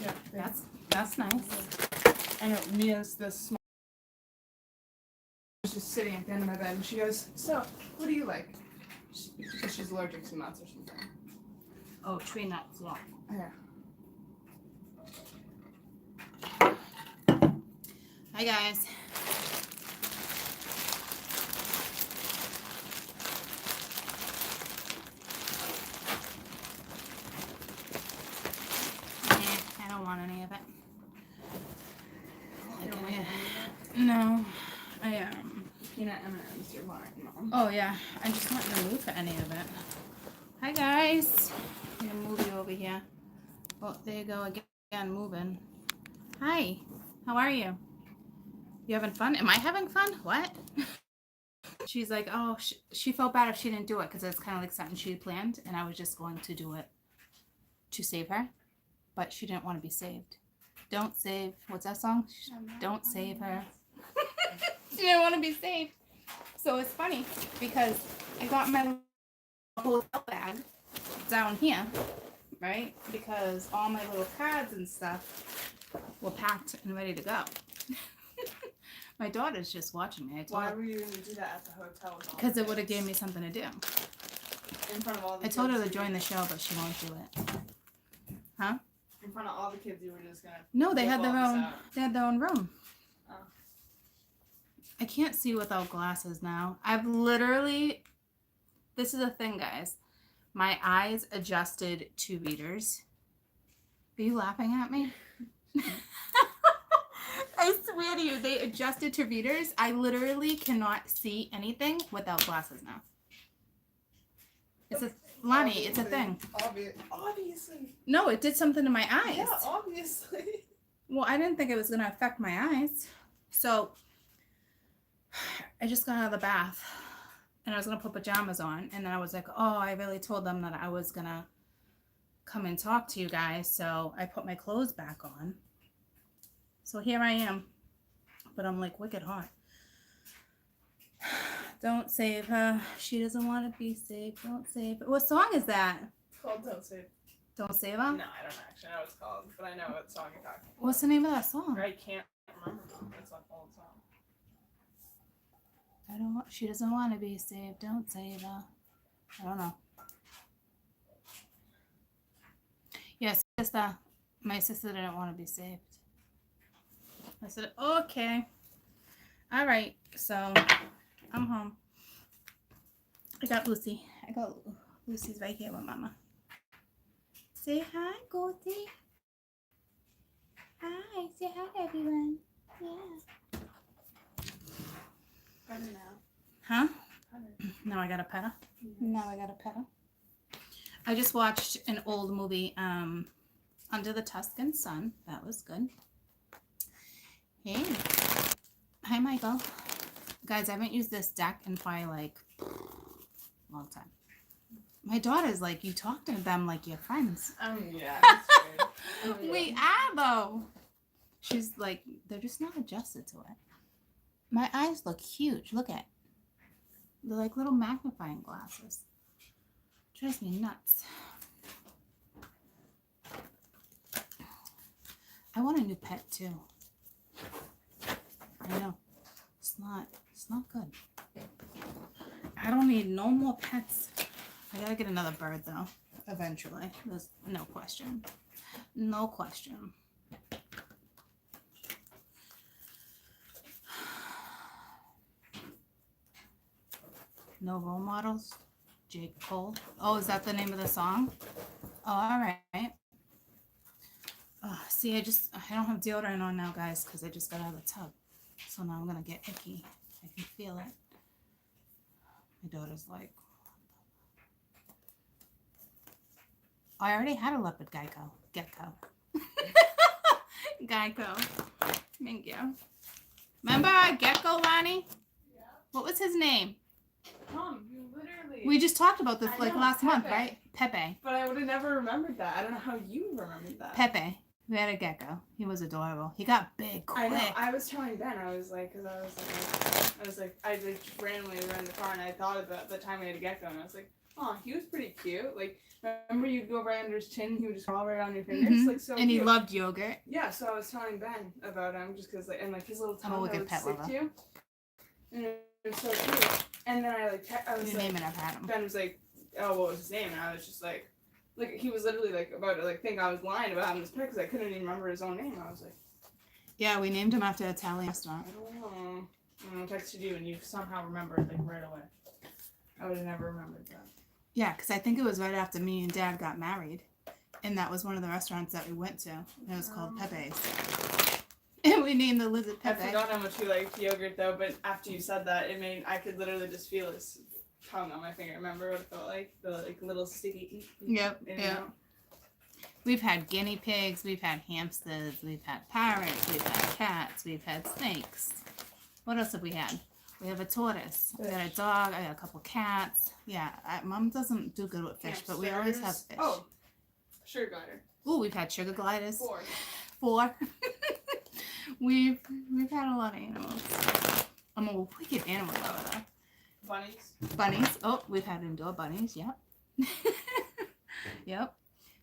Yeah. That's nice. I know, Mia's the small. I was just sitting at the end of my bed and she goes, so, what do you like? Because she's allergic to nuts or something. Oh, tree nuts, yeah. Yeah. Hi guys. I don't want any of it. No, I Peanut M&M's, you're lying, Mom. Oh yeah, I'm just not in the mood for any of it. Hi guys. I'm gonna move you over here. Oh, there you go again, moving. Hi, how are you? You having fun? Am I having fun? What? She's like, oh, she felt bad if she didn't do it because it's kind of like something she had planned, and I was just going to do it to save her, but she didn't want to be saved. Don't save. What's that song? Don't save her. She didn't want to be saved. So it's funny because I got my hotel bag down here, right? Because all my little cards and stuff were packed and ready to go. My daughter's just watching me. Why were you going to do that at the hotel? Because it would have gave me something to do. In front of all the I told her kids to join the show, but she won't do it. Huh? In front of all the kids, you were just going to... No, they had their own. They had their own room. Oh. I can't see without glasses now. I've literally... This is a thing, guys. My eyes adjusted to readers. Are you laughing at me? I swear to you, they adjusted to readers. I literally cannot see anything without glasses now. It's a Lonnie, it's a thing. Obviously. No, it did something to my eyes. Yeah, obviously. Well, I didn't think it was going to affect my eyes. So, I just got out of the bath. And I was going to put pajamas on. And then I was like, oh, I really told them that I was going to come and talk to you guys. So, I put my clothes back on. So, here I am. But I'm like wicked hot. Don't save her. She doesn't want to be saved. Don't save her. What song is that? It's called Don't Save. Don't save her? No, I don't actually know what it's called, but I know what song you're talking about. What's the name of that song? I can't remember. It's an old song. I don't want, she doesn't want to be saved. Don't save her. I don't know. Yes, sister. My sister didn't want to be saved. I said, okay. All right. So, I'm home. I got Lucy. Lucy's right here with Mama. Say hi, Goldie. Hi. Say hi, everyone. Yeah. Better now. Huh? Better. Now I got a pet her. Yes. Now I got a pet her. I just watched an old movie, Under the Tuscan Sun. That was good. Hey. Hi, Michael. Guys, I haven't used this deck in probably like a long time. My daughter's like, you talk to them like you're friends. Yeah, that's weird. Oh, yeah. We are, though. She's like, they're just not adjusted to it. My eyes look huge. Look at. They're like little magnifying glasses. Drives me nuts. I want a new pet too. I know. It's not good. I don't need no more pets. I gotta get another bird though, eventually. There's no question. No question. No role models? Jake Cole. Oh, is that the name of the song? Oh, all right. See, I don't have deodorant on now, guys, because I just got out of the tub. So now I'm going to get icky. I can feel it. My daughter's like, I already had a leopard gecko. Gecko. Thank you. Remember our gecko, Lonnie? Yeah. What was his name? Mom, you literally... We just talked about this like last month, Pepe. right? Pepe. But I would have never remembered that. I don't know how you remembered that. Pepe. We had a gecko. He was adorable. He got big quick. I know. I was telling Ben, I was like, I randomly ran in the car and I thought about the time we had a gecko and I was like, Oh, he was pretty cute. Like, remember you'd go right under his chin, he would just crawl right on your fingers, like so. And he cute. loved yogurt. Yeah, so I was telling Ben about him just because, like, and like his little I'm a tongue wicked that would pet stick lover. to you. And it was so cute. And then I was Your like, name and I've had him. Ben was like, "Oh, what was his name?" And I was just like he was literally like about to like think I was lying about having this pet because I couldn't even remember his own name. I was like, Yeah, we named him after an Italian I restaurant. don't know. And I texted you and you somehow remembered like right away. I would have never remembered that. Yeah, because I think it was right after me and Dad got married. And that was one of the restaurants that we went to. And it was called Pepe's. And we named the lizard Pepe. I forgot how much you liked yogurt though, but after you said that, it made I could literally just feel his tongue on my finger. Remember what it felt like? The like little sticky. Yep. Yeah. We've had guinea pigs. We've had hamsters. We've had parrots. We've had cats. We've had snakes. What else have we had? We have a tortoise. We got a dog. I got a couple cats. Yeah, Mom doesn't do good with fish, but we always have fish. Oh, sugar glider. Ooh, we've had sugar gliders. 4. We've had a lot of animals. I'm a wicked animal lover though. Bunnies. Bunnies. Oh, we've had indoor bunnies. Yep. Yep.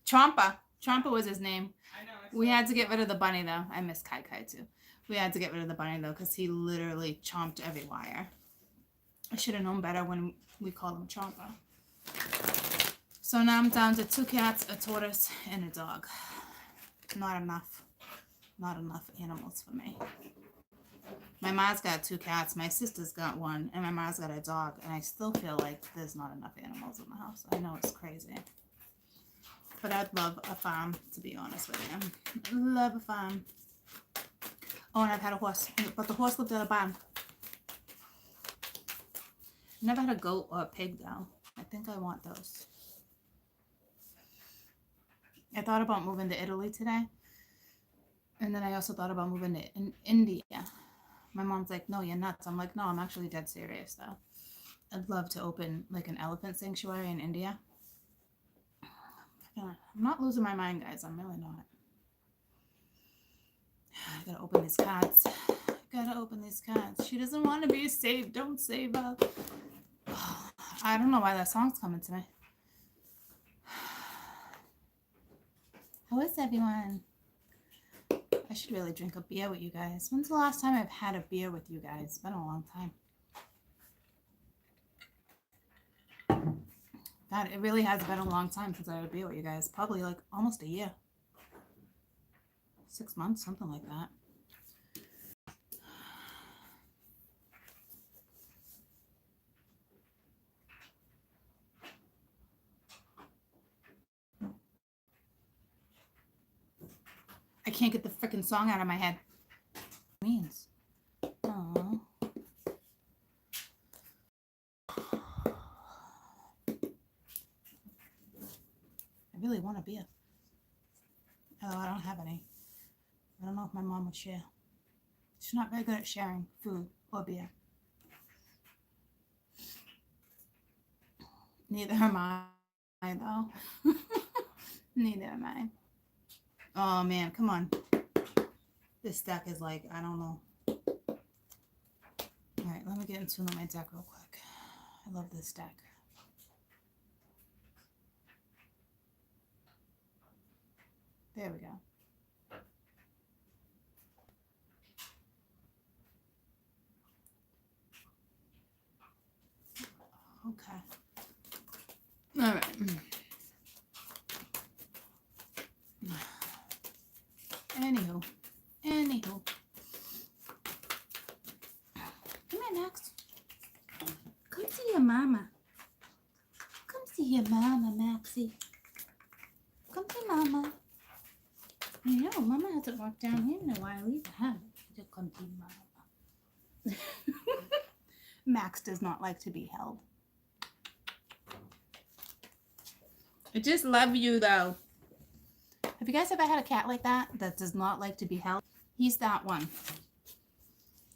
Trompa. Trompa was his name. I know. We had to get rid of the bunny though. I miss Kai Kai too. We had to get rid of the bunny though because he literally chomped every wire. I should have known better when we called him Trompa. So now I'm down to 2 cats, a tortoise, and a dog. Not enough. Not enough animals for me. My mom's got 2 cats, my sister's got 1, and my mom's got a dog, and I still feel like there's not enough animals in the house. I know it's crazy. But I'd love a farm, to be honest with you. Love a farm. Oh, and I've had a horse, but the horse lived at a barn. Never had a goat or a pig, though. I think I want those. I thought about moving to Italy today. And then I also thought about moving to India. My mom's like, no, you're nuts. I'm like, no, I'm actually dead serious, though. I'd love to open, like, an elephant sanctuary in India. I'm not losing my mind, guys. I'm really not. I gotta open these cards. Gotta open these cards. She doesn't want to be saved. Don't save her. I don't know why that song's coming to me. How is everyone? I should really drink a beer with you guys. When's the last time I've had a beer with you guys? It's been a long time. God, it really has been a long time since I had a beer with you guys. Probably like almost a year. 6 months, something like that. I can't get the freaking song out of my head. It means. Oh. I really want a beer. Although I don't have any. I don't know if my mom would share. She's not very good at sharing food or beer. Neither am I, though. Neither am I. Oh, man, come on. This deck is like, I don't know. All right, let me get into my deck real quick. I love this deck. There we go. Okay. All right. Anywho. Come here, Max. Come see your mama. Come see your mama, Maxie. Come see mama. You know, mama hasn't walked down here in a while either, huh? Just come see mama. Max does not like to be held. I just love you, though. Have you guys ever had a cat like that does not like to be held? He's that one.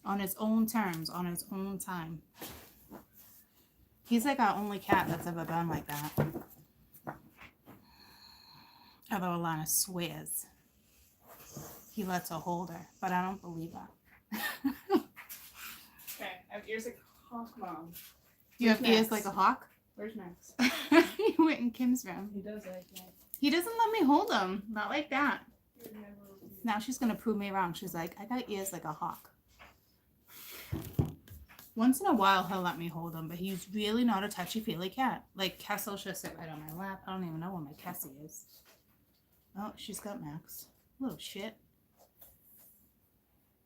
On his own terms, on his own time. He's like our only cat that's ever been like that. Although Alana swears he lets her hold her, but I don't believe her. Okay, I have ears like a hawk, Mom. You have ears like a hawk? Where's Max? He went in Kim's room. He does like that. He doesn't let me hold him. Not like that. Now she's gonna prove me wrong. She's like, I got ears like a hawk. Once in a while he'll let me hold him, but he's really not a touchy-feely cat. Like Kessel should sit right on my lap. I don't even know where my Cassie is. Oh, she's got Max. Little shit.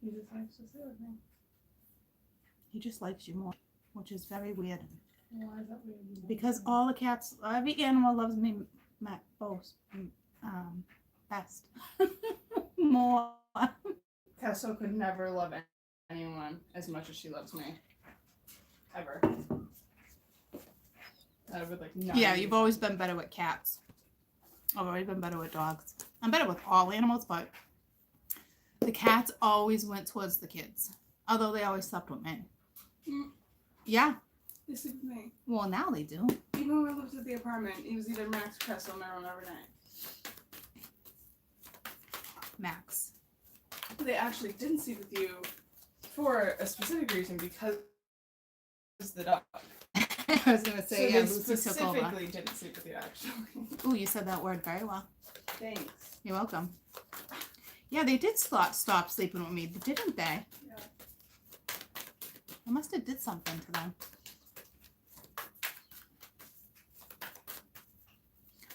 He just likes to sit with me. He just likes you more, which is very weird. Why is that weird? Because all the cats, every animal loves me best. More. Kessel could never love anyone as much as she loves me. Ever. I would like not. Yeah, you've always been better with cats. I've always been better with dogs. I'm better with all animals, but the cats always went towards the kids. Although they always slept with me. Mm. Yeah. They sleep with me. Well, now they do. Even when we lived at the apartment, it was either Max, Kessel, or Marilyn every night. Max. They actually didn't sleep with you for a specific reason because the dog. I was going to say, So yeah, they Lucy took over. specifically didn't sleep with you, actually. Ooh, you said that word very well. Thanks. You're welcome. Yeah, they did stop sleeping with me, didn't they? Yeah. I must have did something to them.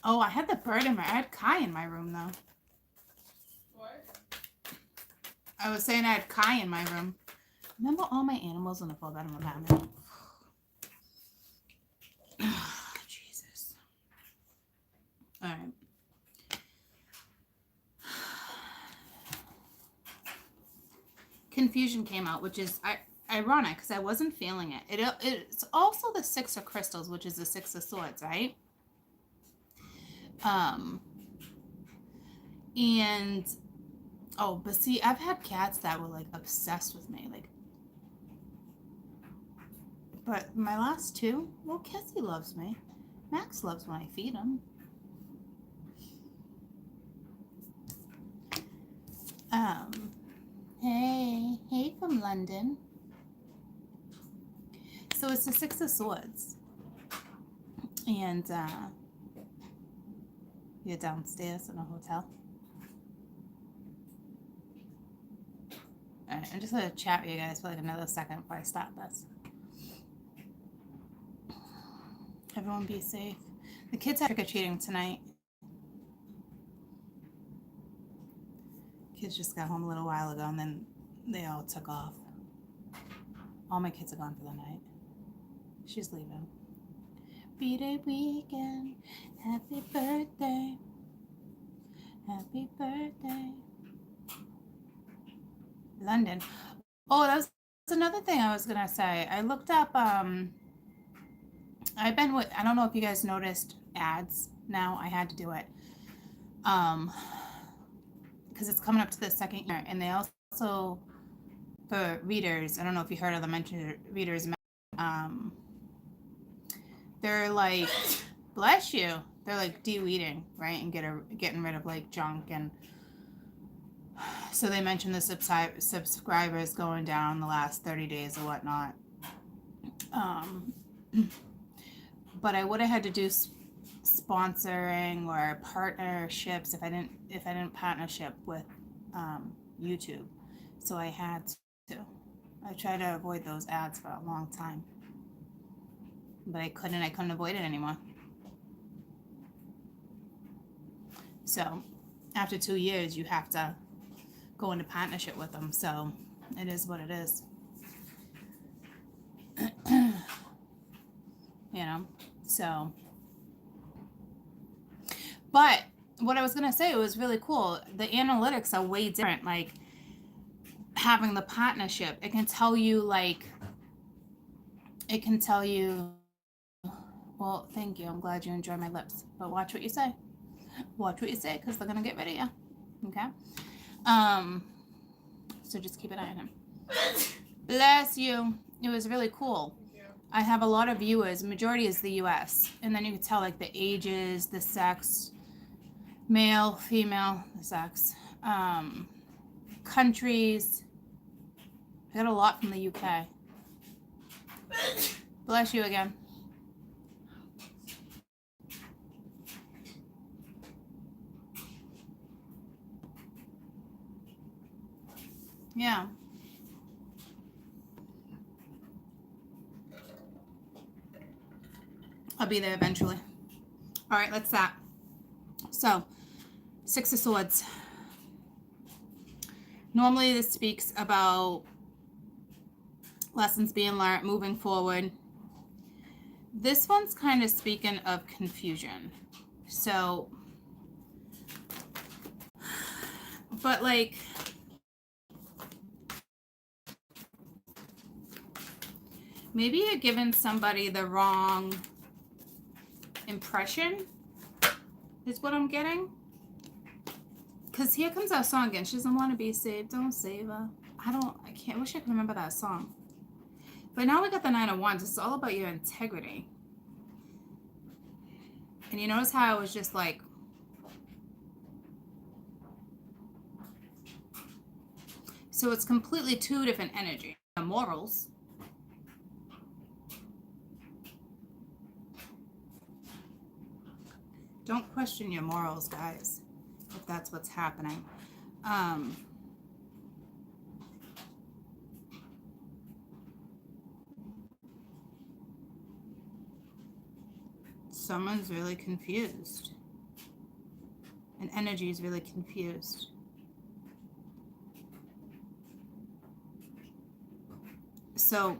Oh, I had the bird in I had Kai in my room, though. What? I was saying I had Kai in my room. Remember all my animals in the full bedroom apartment? Jesus. All right. Confusion came out, which is ironic because I wasn't feeling it. It's also the Six of Crystals, which is the Six of Swords, right? And oh, but see, I've had cats that were like obsessed with me, like. But my last two, well, Cassie loves me. Max loves when I feed him. Hey from London. So it's the Six of Swords. And you're downstairs in a hotel. Alright, I'm just gonna chat with you guys for like another second before I start this. Everyone be safe. The kids are trick-or-treating tonight. Kids just got home a little while ago and then they all took off. All my kids are gone for the night. She's leaving. B-Day weekend. Happy birthday. Happy birthday. London. Oh, that's another thing I was gonna say. I looked up I've been with, I don't know if you guys noticed ads now. I had to do it. Because it's coming up to the second year. And they also, for readers, I don't know if you heard of the mentioned readers, they're like, bless you. They're like de-weeding, right? And getting rid of like junk. And so they mentioned the subscribers going down the last 30 days or whatnot. But I would have had to do sponsoring or partnerships if I didn't partnership with YouTube. So I had to. I tried to avoid those ads for a long time, but I couldn't avoid it anymore. So after 2 years, you have to go into partnership with them. So it is what it is. You know, so, but what I was going to say, it was really cool. The analytics are way different. Like having the partnership, it can tell you, well, thank you. I'm glad you enjoy my lips, but watch what you say. Watch what you say, because they're going to get rid of you. Okay. So just keep an eye on him. Bless you. It was really cool. I have a lot of viewers. Majority is the US. And then you can tell like the ages, the sex, male, female, the sex, countries. I got a lot from the UK. Bless you again. Yeah. I'll be there eventually. All right, let's start. So, Six of Swords. Normally this speaks about lessons being learned, moving forward. This one's kind of speaking of confusion. So, but like, maybe you're giving somebody the wrong impression, is what I'm getting. Because here comes that song again. She doesn't want to be saved. Don't save her. I wish I could remember that song. But now we got the Nine of Wands. It's all about your integrity. And you notice how I was just like, so it's completely two different energy. Morals. Don't question your morals, guys, if that's what's happening. Someone's really confused. And energy is really confused. So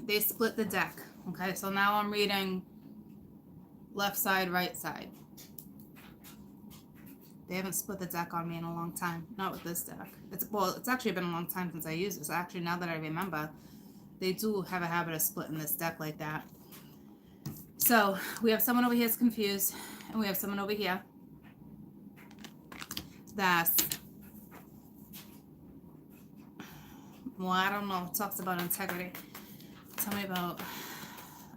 they split the deck. Okay, so now I'm reading left side, right side. They haven't split the deck on me in a long time. Not with this deck. It's actually been a long time since I used this. Actually, now that I remember, they do have a habit of splitting this deck like that. So we have someone over here that's confused, and we have someone over here that's, well, I don't know, talks about integrity. Tell me about,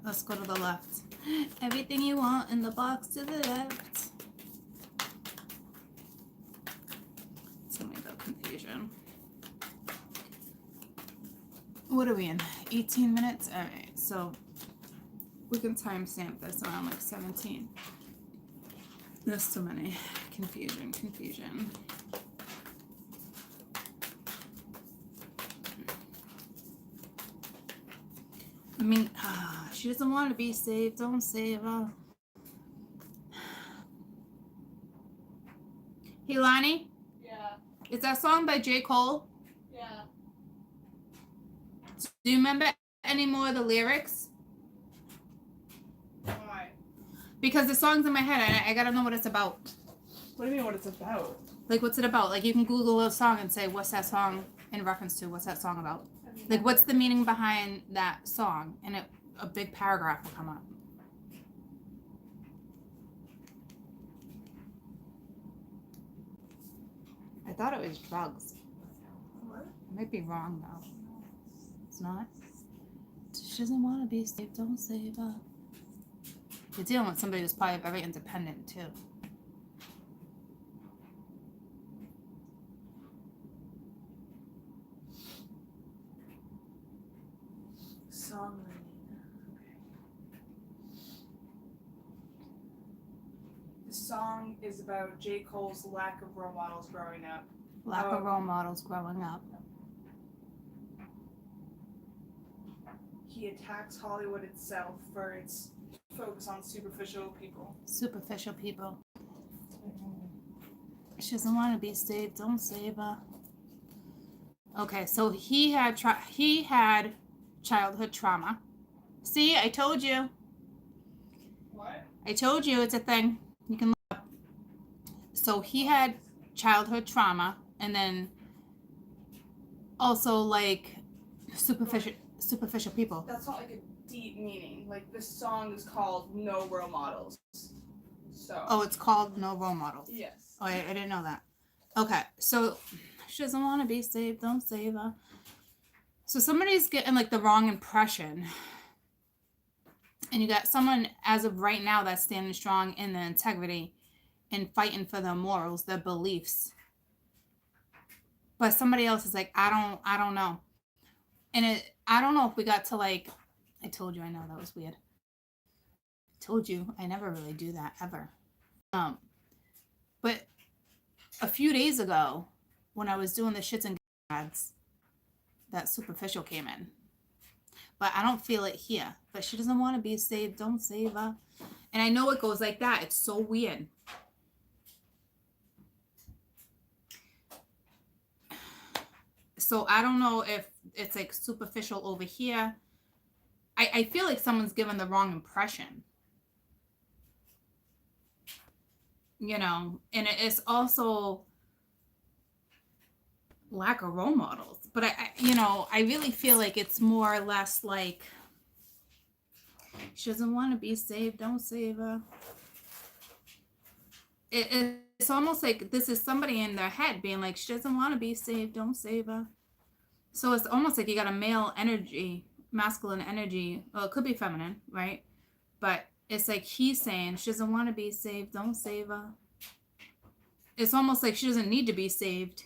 let's go to the left. Everything you want in the box to the left. Tell me about confusion. What are we in? 18 minutes? All right, so we can timestamp this around like 17. There's too many. Confusion. I mean, she doesn't want to be saved. Don't save her. Hey, Lonnie? Yeah. Is that song by J. Cole? Yeah. Do you remember any more of the lyrics? Why? Because the song's in my head and I gotta know what it's about. What do you mean what it's about? Like, what's it about? Like, you can Google a song and say, what's that song in reference to? What's that song about? Like, what's the meaning behind that song? And a big paragraph will come up. I thought it was drugs. What? I might be wrong, though. It's not? She doesn't want to be saved. Don't save her. You're dealing with somebody who's probably very independent, too. Song reading. The song is about J. Cole's lack of role models growing up. Lack of role models growing up. He attacks Hollywood itself for its focus on superficial people. Superficial people. She doesn't want to be saved. Don't save her. Okay, so he had childhood trauma. See, I told you. What? I told you it's a thing. You can look up. So he had childhood trauma, and then also like superficial people. That's not like a deep meaning. Like the song is called No Role Models. So. Oh, it's called No Role Models. Yes. Oh, I didn't know that. Okay, so she doesn't want to be saved. Don't save her. So somebody's getting like the wrong impression. And you got someone as of right now that's standing strong in their integrity and fighting for their morals, their beliefs. But somebody else is like, I don't know. And I don't know if we got to like, I told you, I know that was weird. I told you, I never really do that ever. But a few days ago, when I was doing the shits and ads, that superficial came in. But I don't feel it here. But she doesn't want to be saved. Don't save her. And I know it goes like that. It's so weird. So I don't know if it's like superficial over here. I feel like someone's given the wrong impression. You know, and it's also lack of role models. But I really feel like it's more or less like she doesn't want to be saved. Don't save her. It's almost like this is somebody in their head being like, she doesn't want to be saved. Don't save her. So it's almost like you got a male energy, masculine energy. Well, it could be feminine, right? But it's like he's saying she doesn't want to be saved. Don't save her. It's almost like she doesn't need to be saved.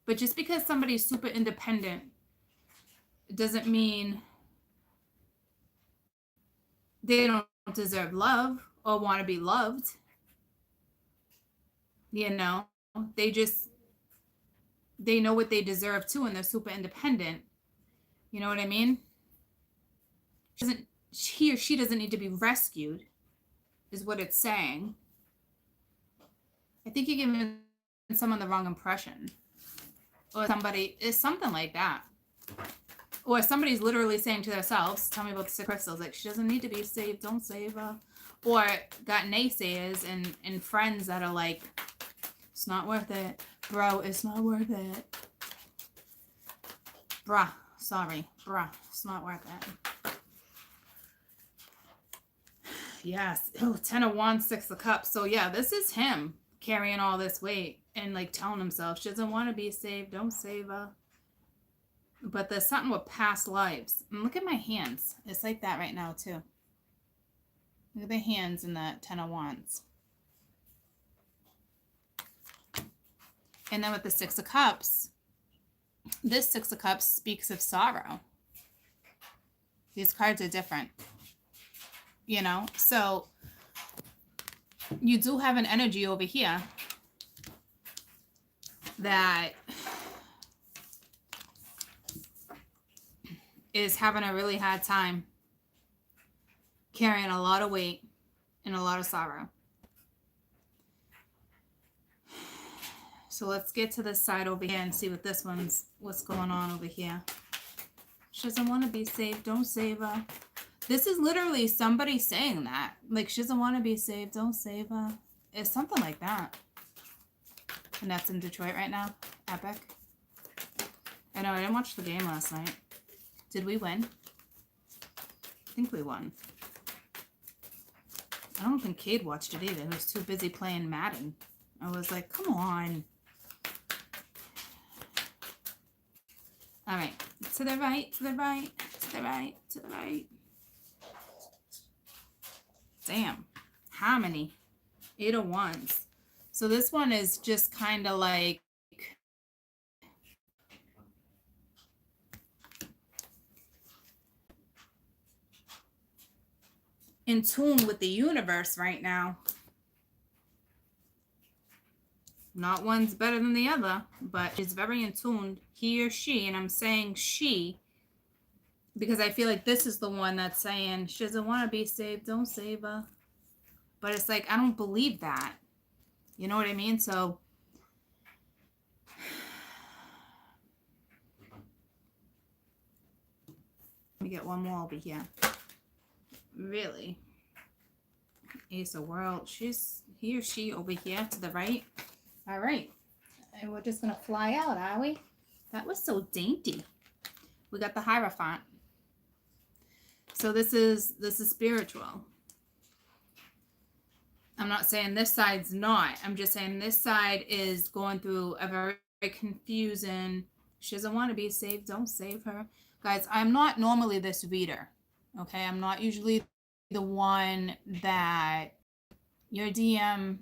But just because somebody's super independent doesn't mean they don't deserve love or want to be loved. You know, they know what they deserve too, and they're super independent. You know what I mean? He or she doesn't need to be rescued, is what it's saying. I think you're giving someone the wrong impression. Or somebody is something like that. Or somebody's literally saying to themselves, tell me about the 6 crystals, like she doesn't need to be saved, don't save her. Or got naysayers and friends that are like, it's not worth it. Bro, it's not worth it. Bruh, sorry. Bruh, it's not worth it. Yes. Oh, 10 of Wands, 6 of Cups. So yeah, this is him carrying all this weight and like telling himself she doesn't want to be saved. Don't save her. But there's something with past lives. And look at my hands. It's like that right now too. Look at the hands in that 10 of Wands. And then with the 6 of Cups, this 6 of Cups speaks of sorrow. These cards are different. You know, so you do have an energy over here that is having a really hard time carrying a lot of weight and a lot of sorrow. So let's get to this side over here and see what this one's, what's going on over here. She doesn't want to be saved. Don't save her. This is literally somebody saying that. Like, she doesn't want to be saved. Don't save her. It's something like that. And that's in Detroit right now. Epic. I know, I didn't watch the game last night. Did we win? I think we won. I don't think Cade watched it either. He was too busy playing Madden. I was like, come on. All right. To the right, to the right, to the right, to the right. Damn. Harmony. 8 of Wands. So this one is just kind of like in tune with the universe right now. Not one's better than the other, but she's very in tune, he or she, and I'm saying she because I feel like this is the one that's saying she doesn't want to be saved, don't save her. But it's like, I don't believe that. You know what I mean? So let me get one more over here. Really? Ace of World. She's he or she over here to the right. All right. And we're just going to fly out, are we? That was so dainty. We got the Hierophant. So this is spiritual. I'm not saying this side's not. I'm just saying this side is going through a very confusing. She doesn't want to be saved. Don't save her. Guys, I'm not normally this reader. Okay? I'm not usually the one that your DM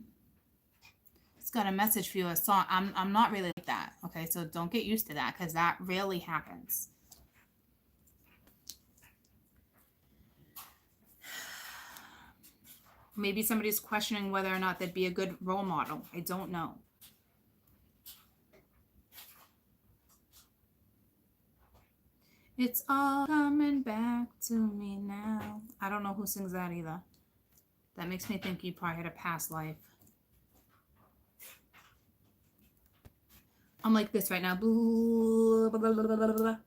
has got a message for you, a song. I'm not really like that. Okay? So don't get used to that because that rarely happens. Maybe somebody's questioning whether or not they'd be a good role model. I don't know. It's all coming back to me now. I don't know who sings that either. That makes me think you probably had a past life. I'm like this right now. Blah, blah, blah, blah, blah, blah.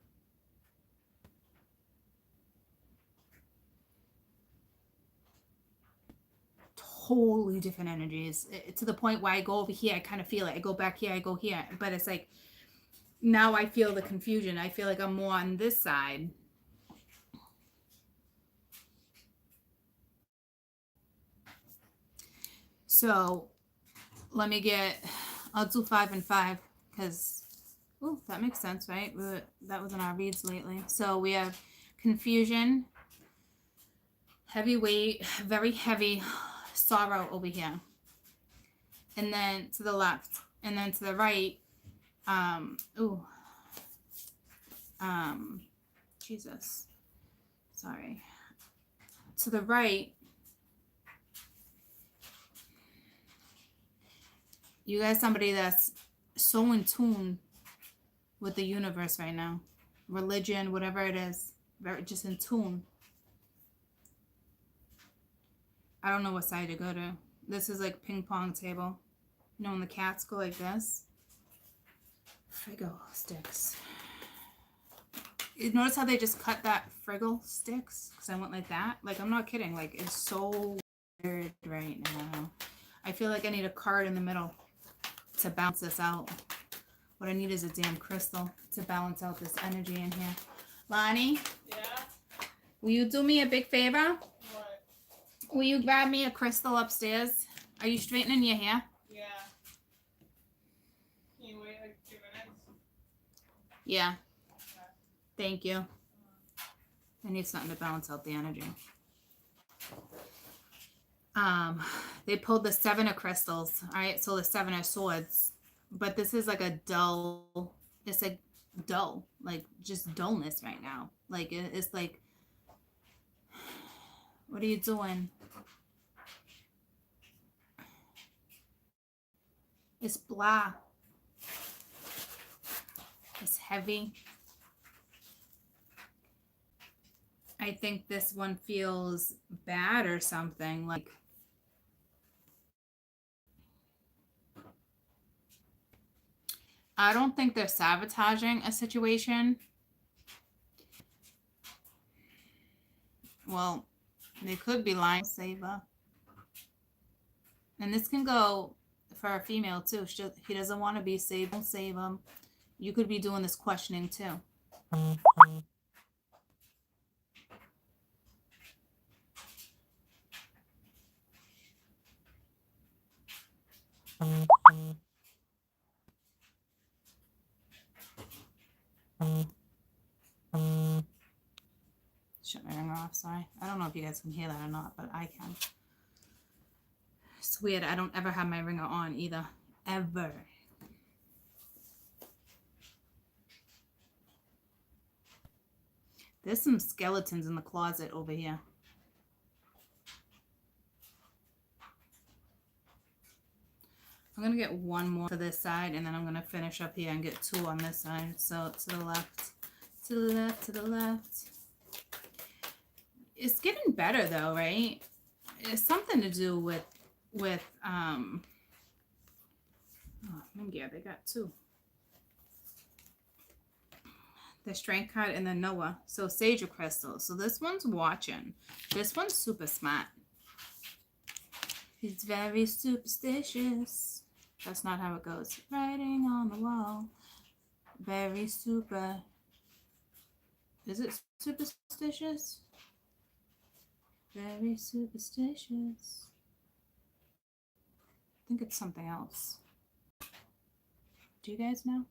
Totally different energies. To the point where I go over here, I kind of feel it. I go back here, I go here. But it's like, now I feel the confusion. I feel like I'm more on this side. So let me I'll do 5 and 5 because, oh, that makes sense, right? That was in our reads lately. So we have confusion, heavy weight, very heavy sorrow over here. And then to the left, and then to the right, Jesus, sorry. To the right, you guys, somebody that's so in tune with the universe right now, religion, whatever it is, very just in tune. I don't know what side to go to. This is like ping pong table. You know when the cats go like this? Frigo sticks. You notice how they just cut that Friggle sticks? Because I went like that. Like, I'm not kidding. Like, it's so weird right now. I feel like I need a card in the middle to balance this out. What I need is a damn crystal to balance out this energy in here. Lonnie? Yeah? Will you do me a big favor? What? Will you grab me a crystal upstairs? Are you straightening your hair? Yeah. Can you wait like 2 minutes? Yeah. Thank you. I need something to balance out the energy. They pulled the 7 of crystals. All right, so the 7 of swords, but this is like a dull. It's like dull, like just dullness right now. Like it's like, what are you doing? It's blah. It's heavy. I think this one feels bad or something. Like, I don't think they're sabotaging a situation. Well, they could be lying. Saver. And this can go for a female too. He doesn't want to be saved. Don't save him. You could be doing this questioning too. Shut my ringer off, sorry. I don't know if you guys can hear that or not, but I can. It's weird. I don't ever have my ringer on either. Ever. There's some skeletons in the closet over here. I'm going to get one more to this side, and then I'm going to finish up here and get 2 on this side. So to the left, to the left, to the left. It's getting better though, right? It's something to do with oh, yeah, they got 2. The Strength card and the Noah. So Sage of Crystal. So this one's watching. This one's super smart. He's very superstitious. That's not how it goes. Writing on the wall. Very super. Is it superstitious? Very superstitious. I think it's something else. Do you guys know?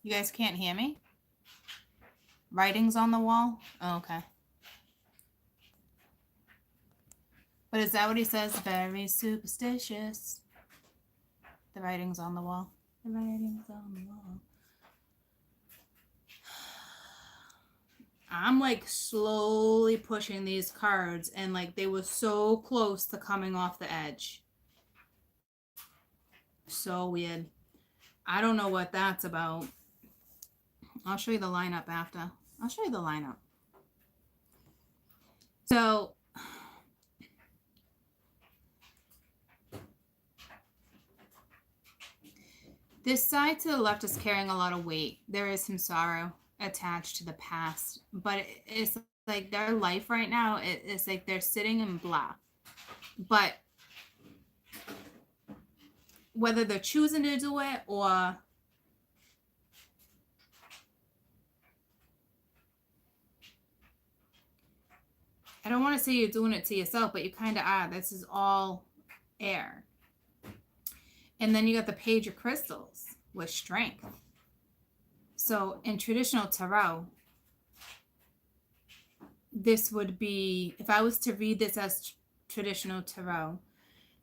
You guys can't hear me? Writings on the wall? Oh, okay. But is that what he says? Very superstitious. The writings on the wall. The writings on the wall. I'm like slowly pushing these cards, and like they were so close to coming off the edge. So weird. I don't know what that's about. I'll show you the lineup after. I'll show you the lineup. So this side to the left is carrying a lot of weight. There is some sorrow attached to the past, but it's like their life right now, it's like they're sitting in blah. But whether they're choosing to do it or I don't want to say you're doing it to yourself, but you kind of are. This is all air. And then you got the Page of Crystals with strength. So in traditional tarot, this would be, if I was to read this as traditional tarot,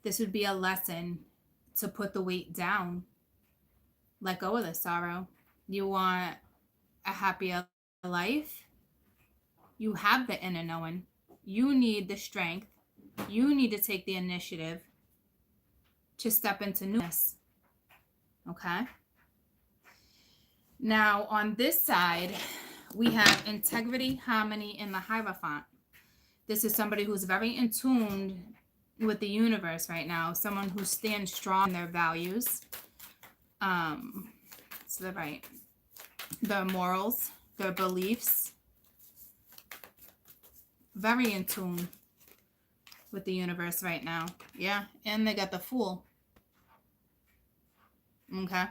this would be a lesson to put the weight down. Let go of the sorrow. You want a happier life? You have the inner knowing. You need the strength. You need to take the initiative to step into newness. Okay? Now, on this side, we have integrity, harmony, and the Hierophant. This is somebody who's very in tune with the universe right now. Someone who stands strong in their values. So they're right. Their morals, their beliefs. Very in tune with the universe right now. Yeah, and they got the Fool. Okay.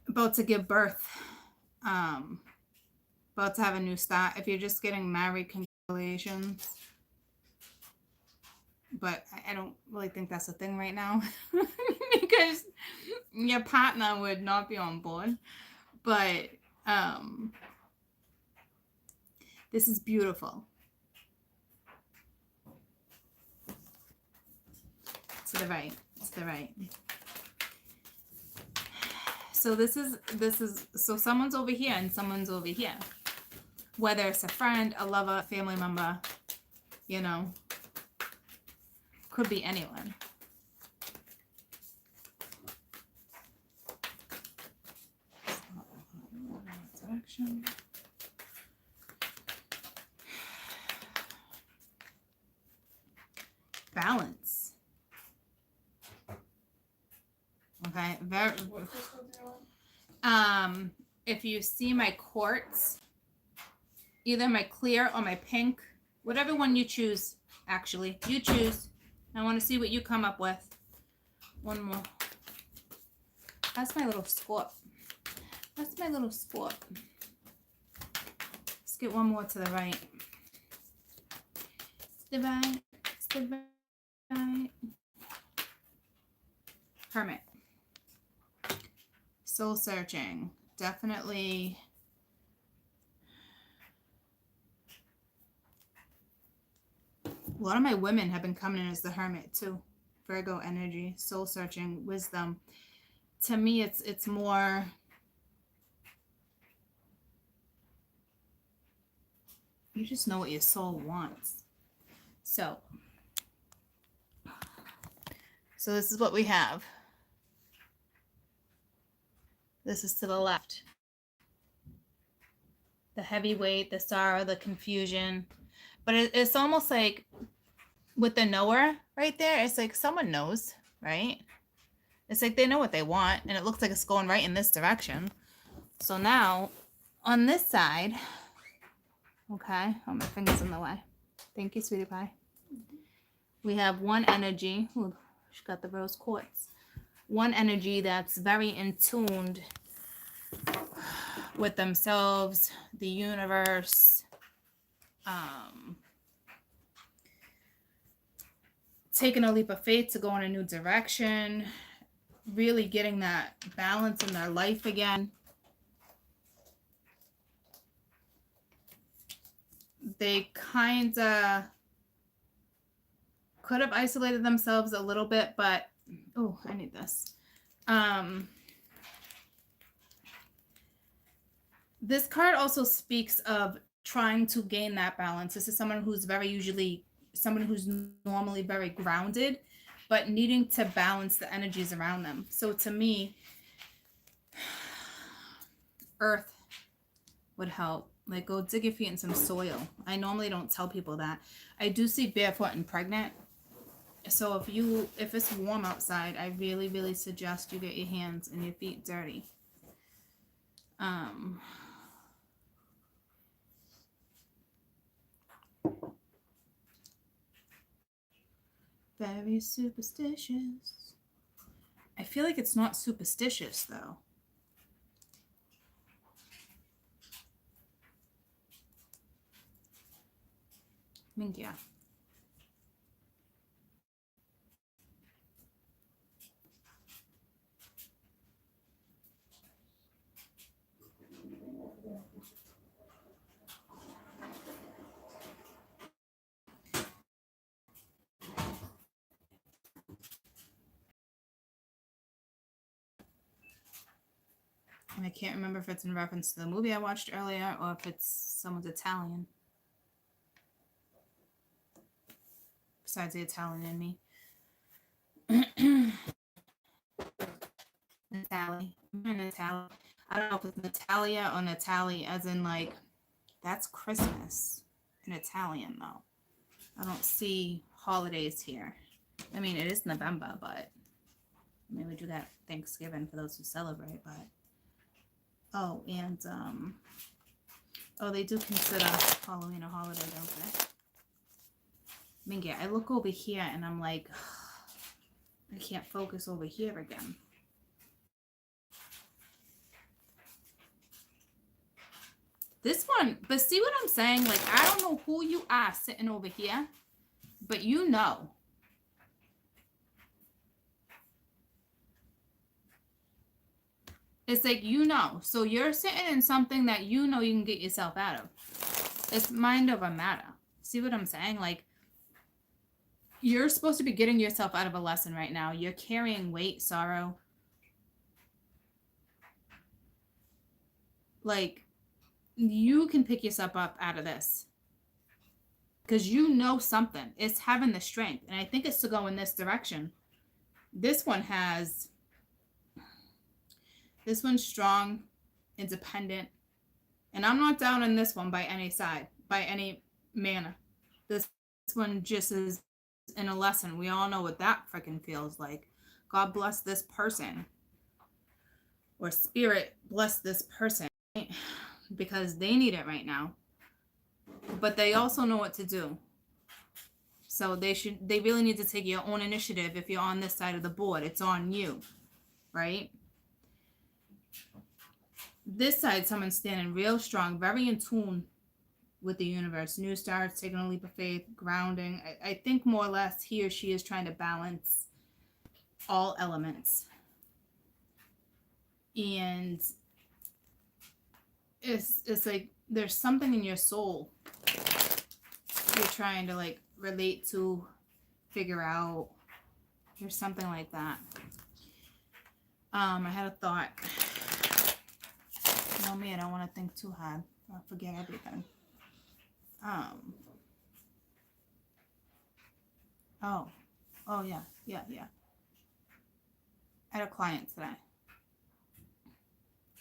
About to give birth. About to have a new start. If you're just getting married, congratulations. But I don't really think that's a thing right now. Because your partner would not be on board. But this is beautiful. To the right. To the right. So this is so someone's over here and someone's over here. Whether it's a friend, a lover, family member, you know, could be anyone. Direction. Balance. Okay, very. If you see my quartz, either my clear or my pink, whatever one you choose, actually, you choose. I want to see what you come up with. One more. That's my little scorp. That's my little scorp. Let's get one more to the right. To the right. To the right. Hermit. Soul searching. Definitely. A lot of my women have been coming in as the Hermit too. Virgo energy, soul searching, wisdom. To me, it's more. You just know what your soul wants. So this is what we have. This is to the left. The heavy weight, the sorrow, the confusion. But it's almost like with the knower right there, it's like someone knows, right? It's like they know what they want, and it looks like it's going right in this direction. So now, on this side, okay, oh, my finger's in the way. Thank you, sweetie pie. We have one energy. Ooh, she got the rose quartz. One energy that's very in tuned with themselves, the universe, taking a leap of faith to go in a new direction, really getting that balance in their life again. They kind of could have isolated themselves a little bit, but oh, I need this. This card also speaks of trying to gain that balance. This is someone who's normally very grounded, but needing to balance the energies around them. So to me, earth would help. Like, go dig your feet in some soil. I normally don't tell people that. I do see barefoot and pregnant. So if it's warm outside, I really, really suggest you get your hands and your feet dirty. Very superstitious. I feel like it's not superstitious though. I mean, yeah. And I can't remember if it's in reference to the movie I watched earlier or if it's someone's Italian. Besides the Italian in me. Natalie. Natalie. I don't know if it's Natalia or Natalie, as in like, that's Christmas in Italian though. I don't see holidays here. I mean, it is November, but I mean, we do that Thanksgiving for those who celebrate, but oh, and they do consider Halloween a holiday, don't they? I mean, yeah, I look over here and I'm like, I can't focus over here again. This one, but see what I'm saying? Like, I don't know who you are sitting over here, but you know. It's like, you know. So you're sitting in something that you know you can get yourself out of. It's mind over matter. See what I'm saying? Like, you're supposed to be getting yourself out of a lesson right now. You're carrying weight, sorrow. Like, you can pick yourself up out of this. Because you know something. It's having the strength. And I think it's to go in this direction. This one's strong, independent. And I'm not down on this one by any side, by any manner. This one just is in a lesson. We all know what that freaking feels like. God bless this person. Or spirit bless this person. Because they need it right now. But they also know what to do. So they really need to take your own initiative. If you're on this side of the board, it's on you, right? This side, someone's standing real strong, very in tune with the universe. New starts, taking a leap of faith, grounding. I think more or less he or she is trying to balance all elements. And it's like there's something in your soul you're trying to like relate to, figure out. There's something like that. I had a thought. You know me, I don't want to think too hard. I'll forget everything. Oh yeah. I had a client today,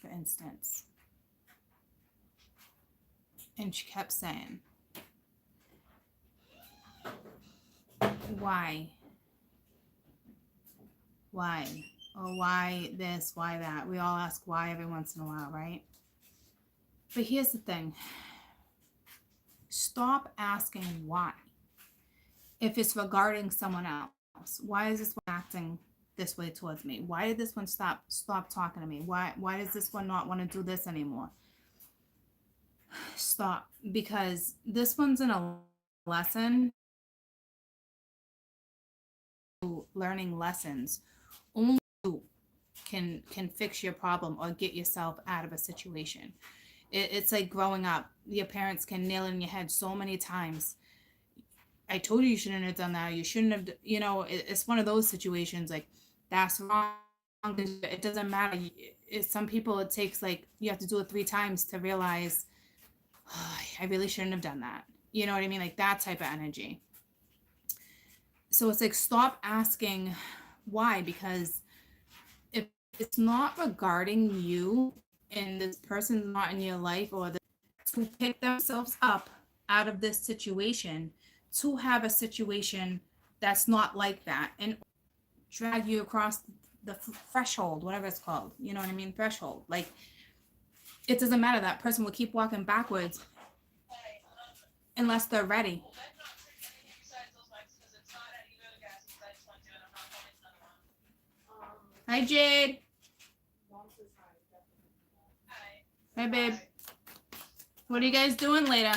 for instance, and she kept saying, why? Oh, why this, why that? We all ask why every once in a while, right? But here's the thing. Stop asking why. If it's regarding someone else, why is this one acting this way towards me? Why did this one stop talking to me? Why does this one not want to do this anymore? Stop, because this one's in a lesson, learning lessons. Only you can fix your problem or get yourself out of a situation. It's like growing up. Your parents can nail it in your head so many times. I told you shouldn't have done that. You shouldn't have, it's one of those situations like, that's wrong. it doesn't matter. Some people, it takes like, you have to do it 3 times to realize, oh, I really shouldn't have done that. You know what I mean? Like that type of energy. So it's like, stop asking why, because if it's not regarding you and this person's not in your life, or to pick themselves up out of this situation, to have a situation that's not like that and drag you across the threshold, whatever it's called, you know what I mean? Threshold. Like, it doesn't matter. That person will keep walking backwards unless they're ready. Hi, Jade. Hey, babe. What are you guys doing later?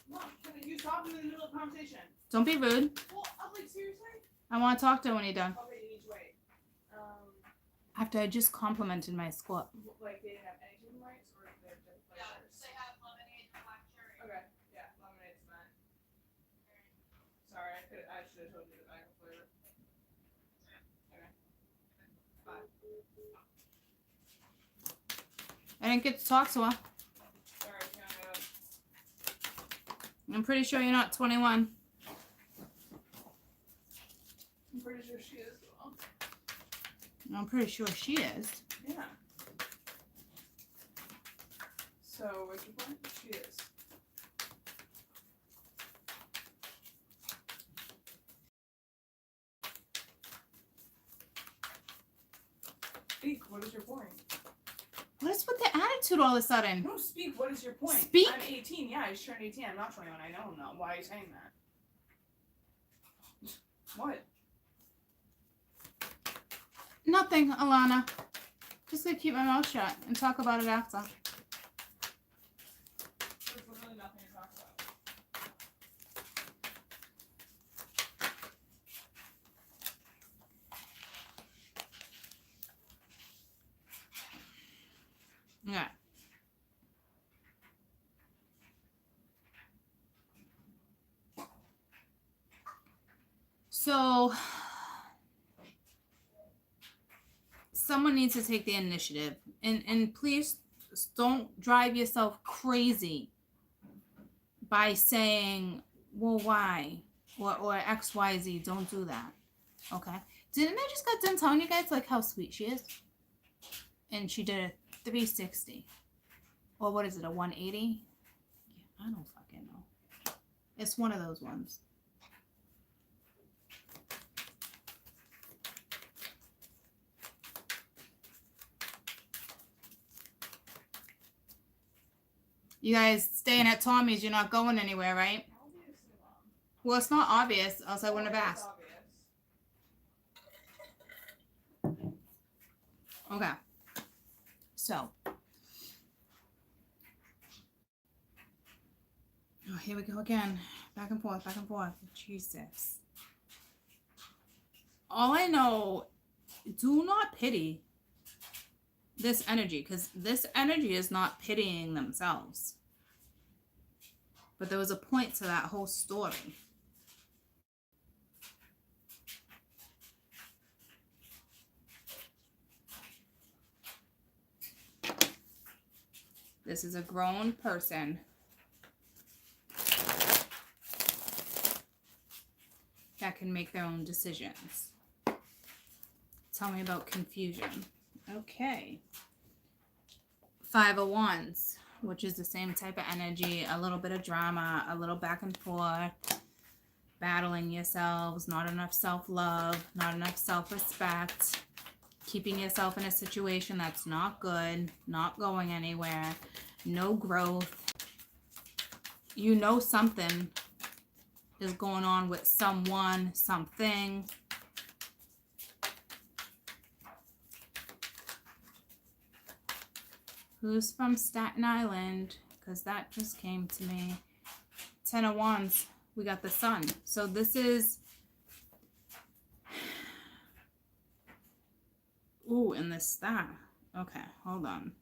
Mom, can you stop in the middle of the conversation? Don't be rude. Well, I'm like, seriously? I want to talk to her when you're done. Okay, you need to wait. After I just complimented my squat. Like, they didn't have any chicken rights, or they're just flavors? Yeah, they have lemonade and black cherry. Okay, yeah, lemonade's fine. Sorry, I should have told you that I have a flavor. Okay. Bye. I didn't get to talk to her. Sorry, can I go? I'm pretty sure you're not 21. I'm pretty sure she is. I'm pretty sure she is. Yeah. So, what's your point? She is. Speak, what is your point? What is with the attitude all of a sudden? No, speak, what is your point? Speak? I'm 18, yeah, I just turned 18, I'm not 21, I don't know. Why are you saying that? What? Nothing, Alana. Just gonna keep my mouth shut and talk about it after. There's literally nothing to talk about. Yeah. So, someone needs to take the initiative, and please don't drive yourself crazy by saying, well, why, or XYZ. Don't do that. Okay? Didn't I just got done telling you guys like how sweet she is? And she did a 360, or what is it, a 180? Yeah, I don't fucking know. It's one of those ones. You guys staying at Tommy's, you're not going anywhere, right? Obviously, Mom. Well, it's not obvious, else I wouldn't have It's asked. obvious. Okay. So. Oh, here we go again. Back and forth, back and forth. Jesus. All I know, do not pity this energy, because this energy is not pitying themselves. But there was a point to that whole story. This is a grown person that can make their own decisions. Tell me about confusion. Okay. 5 of Wands, which is the same type of energy, a little bit of drama, a little back and forth, battling yourselves, not enough self-love, not enough self-respect, keeping yourself in a situation that's not good, not going anywhere, no growth. You know something is going on with someone, something. Who's from Staten Island? Because that just came to me. 10 of Wands. We got the Sun. So this is... Ooh, and the Star. Okay, hold on.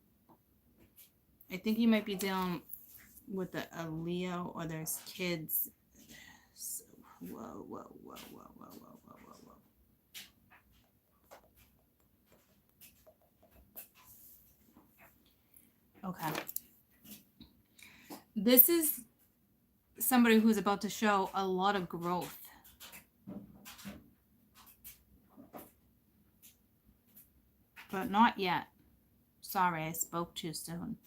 I think you might be dealing with a Leo, or there's kids. Whoa, whoa, whoa, whoa, whoa, whoa, whoa, whoa, whoa. Okay. This is somebody who's about to show a lot of growth. But not yet. Sorry, I spoke too soon.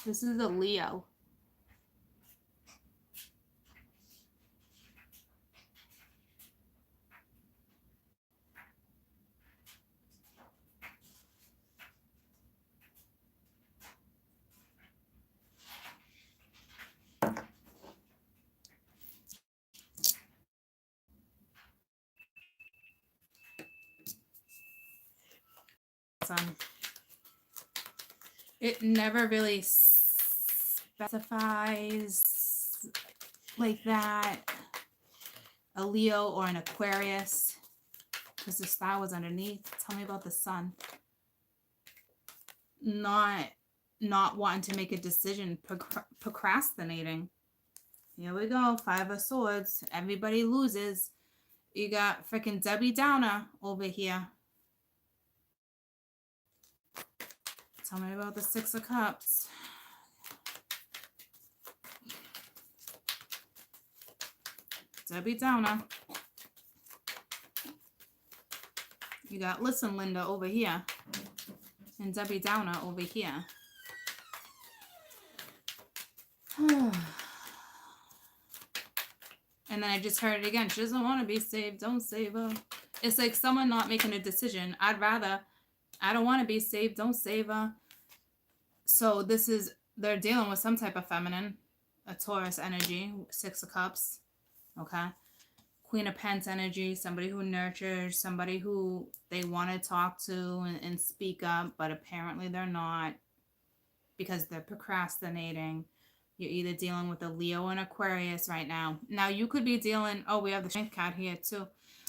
This is a Leo. It never really specifies like that a Leo or an Aquarius, because the star was underneath. Tell me about the sun. Not wanting to make a decision, procrastinating. Here we go. 5 of Swords. Everybody loses. You got freaking Debbie Downer over here. Tell me about the 6 of Cups. Debbie Downer. You got Listen Linda over here. And Debbie Downer over here. And then I just heard it again. She doesn't want to be saved. Don't save her. It's like someone not making a decision. I don't want to be saved. Don't save her. So they're dealing with some type of feminine, a Taurus energy, 6 of Cups. Okay. Queen of Pence energy, somebody who nurtures, somebody who they want to talk to and speak up, but apparently they're not because they're procrastinating. You're either dealing with a Leo and Aquarius right now. Now you could be dealing, we have the Strength card here too,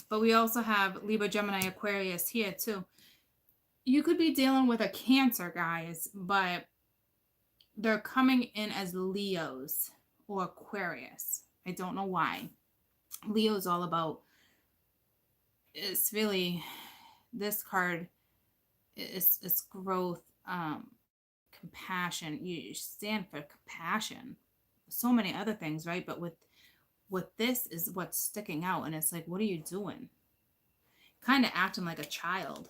but we also have Libra, Gemini, Aquarius here too. You could be dealing with a Cancer, guys, but they're coming in as Leos or Aquarius. I don't know why. Leo's all about, it's really, this card is growth, compassion. You stand for compassion. So many other things, right? But with this is what's sticking out, and it's like, what are you doing? Kind of acting like a child.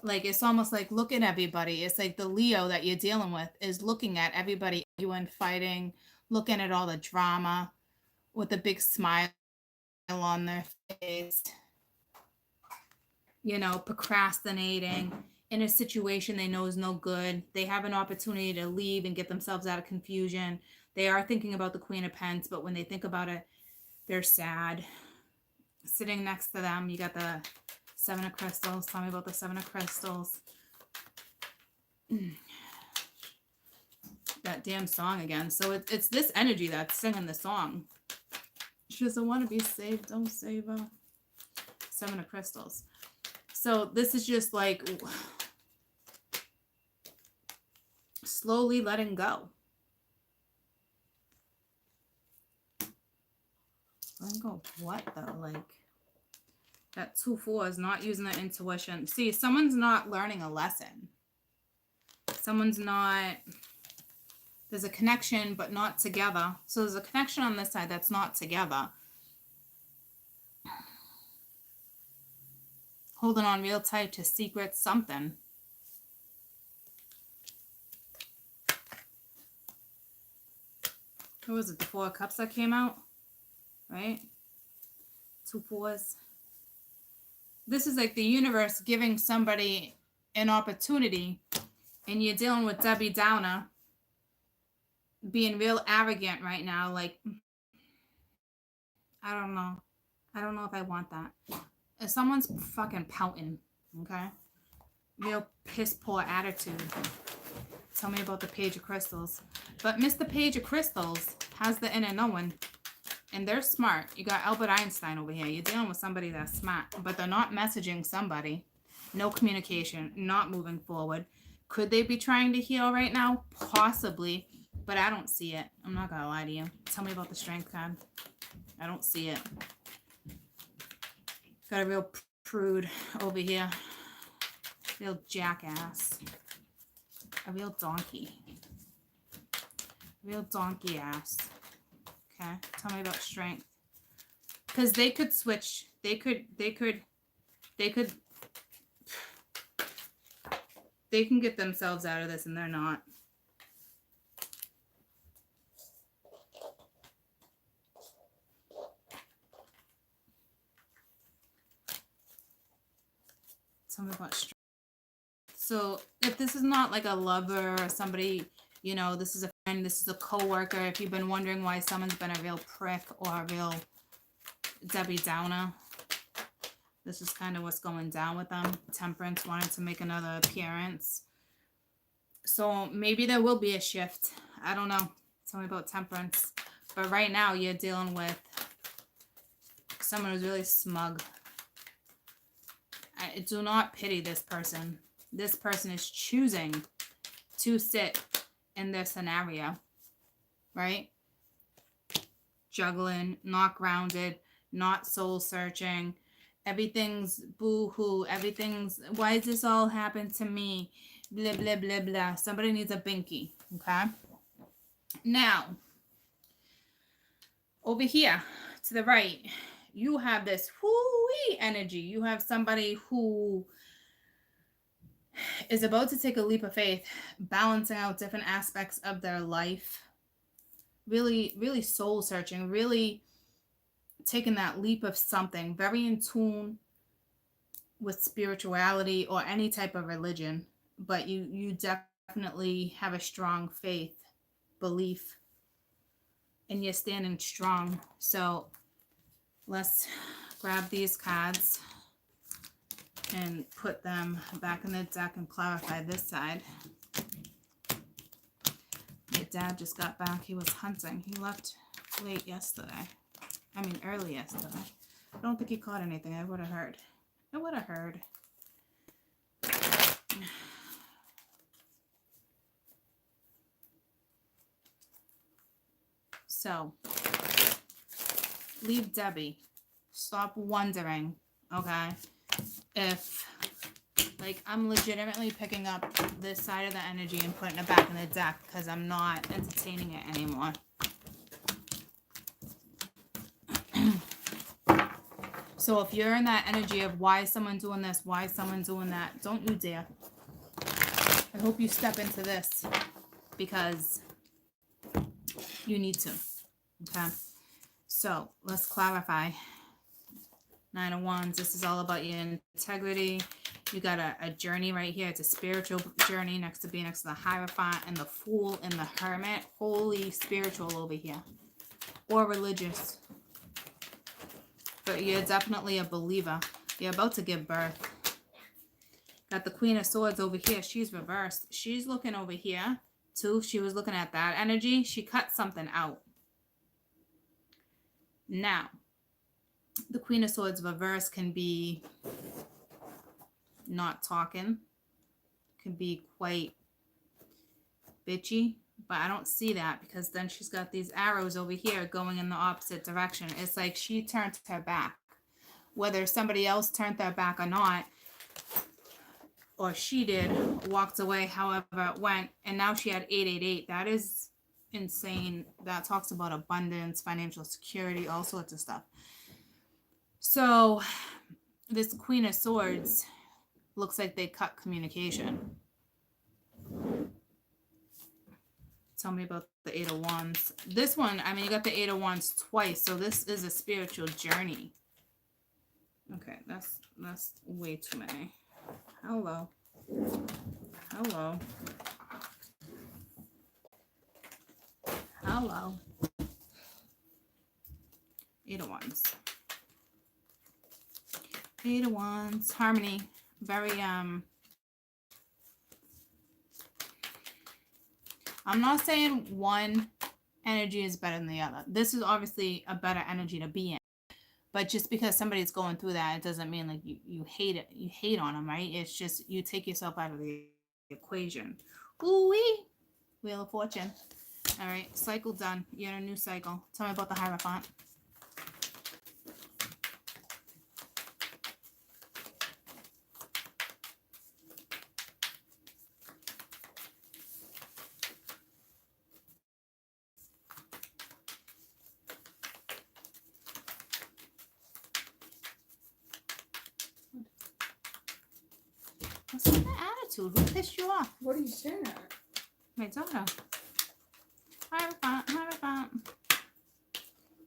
Like, it's almost like, look at everybody. It's like the Leo that you're dealing with is looking at everybody arguing, fighting, looking at all the drama with a big smile on their face, procrastinating in a situation they know is no good. They have an opportunity to leave and get themselves out of confusion. They are thinking about the Queen of Pence, but when they think about it, they're sad. Sitting next to them, you got the 7 of Crystals. Tell me about the 7 of Crystals. That damn song again. So it's this energy that's singing the song. She doesn't want to be saved. Don't save her. 7 of Crystals. So this is just like slowly letting go. Letting go of what though? Like that 2-4 is not using their intuition. See, someone's not learning a lesson. Someone's not, there's a connection, but not together. So there's a connection on this side that's not together. Holding on real tight to secrets, something. What was it? The 4 of Cups that came out? Right? 2 4s. This is like the universe giving somebody an opportunity, and you're dealing with Debbie Downer being real arrogant right now. Like, I don't know. I don't know if I want that. If someone's fucking pouting, okay? Real piss poor attitude. Tell me about the Page of Crystals. But Mr. Page of Crystals has the inner knowing. And they're smart. You got Albert Einstein over here. You're dealing with somebody that's smart. But they're not messaging somebody. No communication. Not moving forward. Could they be trying to heal right now? Possibly. But I don't see it. I'm not gonna lie to you. Tell me about the Strength card. I don't see it. Got a real prude over here. Real jackass. A real donkey. Real donkey ass. Okay, tell me about Strength. Because they could switch. They can get themselves out of this and they're not. Tell me about Strength. So if this is not like a lover or somebody, you know, this is a friend, this is a coworker. If you've been wondering why someone's been a real prick or a real Debbie Downer, this is kind of what's going down with them. Temperance wanted to make another appearance. So maybe there will be a shift. I don't know. Tell me about Temperance. But right now you're dealing with someone who's really smug. I do not pity this person. This person is choosing to sit in their scenario, right? Juggling, not grounded, not soul searching. Everything's boo-hoo. Everything's, why does this all happen to me? Blah, blah, blah, blah. Somebody needs a binky, okay? Now, over here to the right, you have this whoo-wee energy. You have somebody who is about to take a leap of faith, balancing out different aspects of their life. Really, really soul searching, really taking that leap of something, very in tune with spirituality or any type of religion. But you definitely have a strong faith, belief, and you're standing strong. So let's grab these cards and put them back in the deck and clarify this side. My dad just got back. He was hunting. He left late yesterday. I mean, early yesterday. I don't think he caught anything. I would have heard. I would have heard. So, leave Debbie. Stop wondering, okay? If, like, I'm legitimately picking up this side of the energy and putting it back in the deck because I'm not entertaining it anymore. So if you're in that energy of why is someone doing this, why is someone doing that, don't you dare. I hope you step into this because you need to. Okay? So let's clarify. Nine of Wands, this is all about your integrity. You got a journey right here. It's a spiritual journey next to being next to the Hierophant and the Fool and the Hermit. Holy spiritual over here. Or religious. But you're definitely a believer. You're about to give birth. Got the Queen of Swords over here. She's reversed. She's looking over here too. She was looking at that energy. She cut something out. Now, the Queen of Swords reverse can be not talking. Can be quite bitchy. But I don't see that because then she's got these arrows over here going in the opposite direction. It's like she turned her back. Whether somebody else turned their back or not, or she did, walked away, however it went, and now she had 888. That is insane. That talks about abundance, financial security, all sorts of stuff. So this Queen of Swords looks like they cut communication. Tell me about the Eight of Wands. This one, I mean, you got the Eight of Wands twice, so this is a spiritual journey. Okay, that's way too many. Hello. Hello. Hello. Eight of Wands. Eight of Wands. Harmony. Very, I'm not saying one energy is better than the other. This is obviously a better energy to be in. But just because somebody's going through that, it doesn't mean like you hate it. You hate on them, right? It's just you take yourself out of the equation. Ooh-wee. Wheel of Fortune. All right, cycle done. You're in a new cycle. Tell me about the Hierophant. What's with the attitude? Who pissed you off? What are you staring at? My daughter. Hierophant, Hierophant.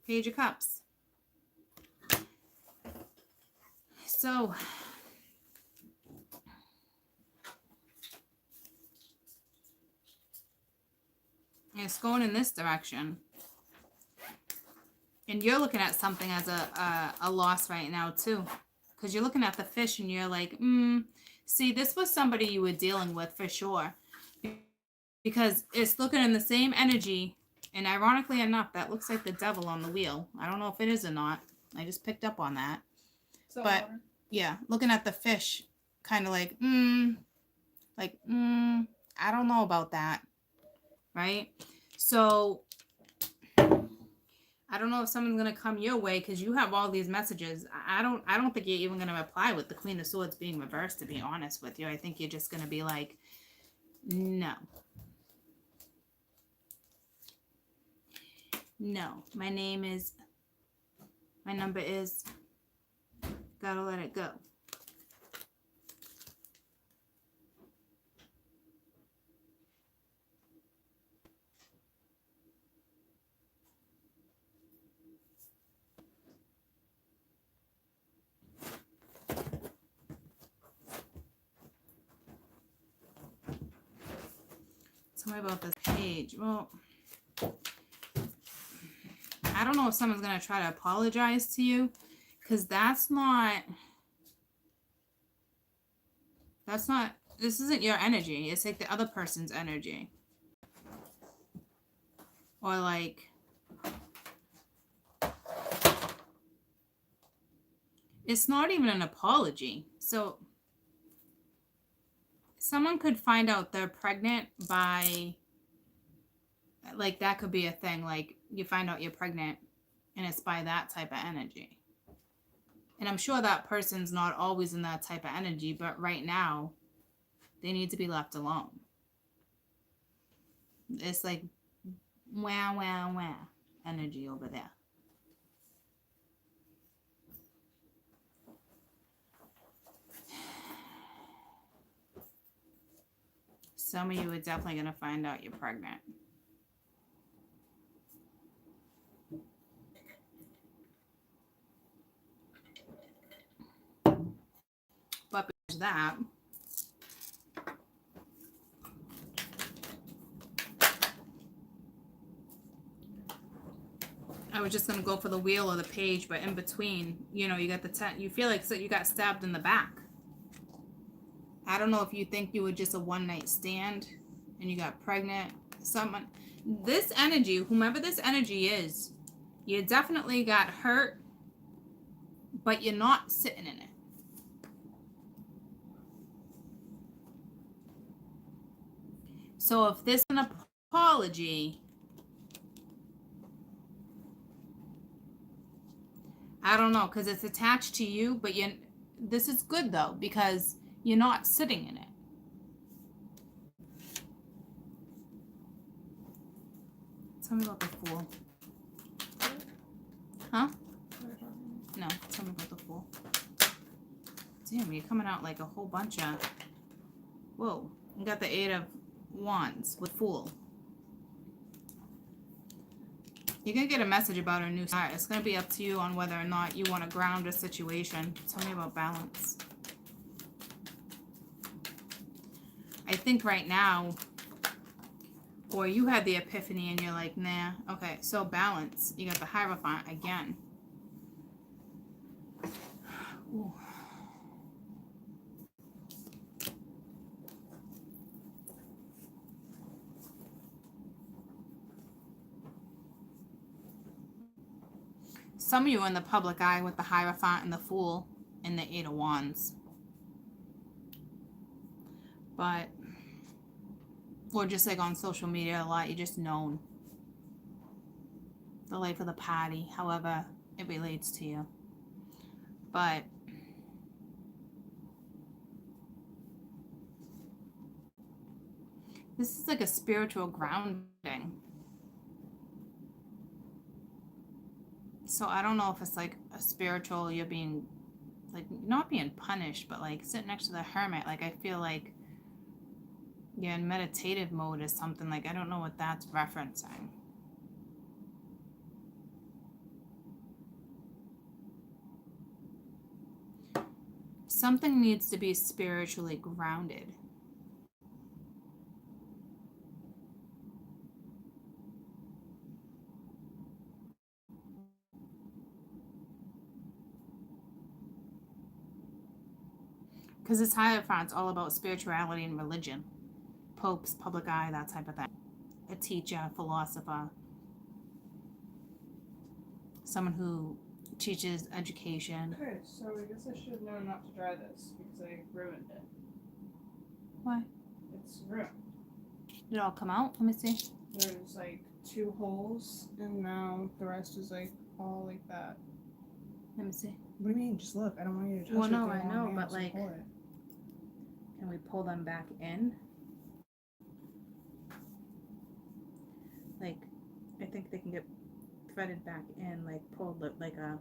Page of Cups. So, it's going in this direction. And you're looking at something as a loss right now, too. Because you're looking at the fish and you're like, see, this was somebody you were dealing with for sure. Because it's looking in the same energy. And ironically enough, that looks like the devil on the wheel. I don't know if it is or not. I just picked up on that. But, yeah, looking at the fish, kind of like, I don't know about that. Right? So, I don't know if someone's going to come your way because you have all these messages. I don't think you're even going to reply with the Queen of Swords being reversed, to be honest with you. I think you're just going to be like, no. No. My number is, gotta let it go. Tell me about this page. Well, I don't know if someone's going to try to apologize to you because this isn't your energy. It's like the other person's energy. Or like, it's not even an apology. So someone could find out they're pregnant by, like, that could be a thing. Like, you find out you're pregnant and it's by that type of energy. And I'm sure that person's not always in that type of energy, but right now, they need to be left alone. It's like, wah, wah, wah energy over there. Some of you are definitely going to find out you're pregnant. But there's that. I was just going to go for the wheel or the page, but in between, you know, you got the you feel like you got stabbed in the back. I don't know if you think you were just a one-night stand and you got pregnant. Someone, this energy, whomever this energy is, you definitely got hurt, but you're not sitting in it. So if this is an apology, I don't know, because it's attached to you, but this is good though, because you're not sitting in it. Tell me about the Fool. Huh? No, tell me about the Fool. Damn, you're coming out like a whole bunch of... Whoa. You got the Eight of Wands with Fool. You're going to get a message about a new start. It's going to be up to you on whether or not you want to ground a situation. Tell me about balance. I think right now, or you had the epiphany and you're like, nah. Okay, so balance. You got the Hierophant again. Ooh. Some of you are in the public eye with the Hierophant and the Fool and the Eight of Wands. But, or just like on social media a lot, you're just known. the life of the party, however it relates to you. But this is like a spiritual grounding. So I don't know if it's like a spiritual, you're being, like, not being punished, but like sitting next to the hermit. Like, I feel like you're in meditative mode or something. Like, I don't know what that's referencing. Something needs to be spiritually grounded. Because this Hierophant's all about spirituality and religion. Popes, public eye, that type of thing. A teacher, philosopher. Someone who teaches education. Okay, so I guess I should have known not to dry this because I ruined it. Why? It's ruined. Did it all come out? Let me see. There's like 2 holes, and now the rest is like all like that. Let me see. What do you mean? Just look. I don't want you to touch it. Well, no, with your I know, long but nails like, and pull it. can we pull them back in? Like, I think they can get threaded back in, like pulled like a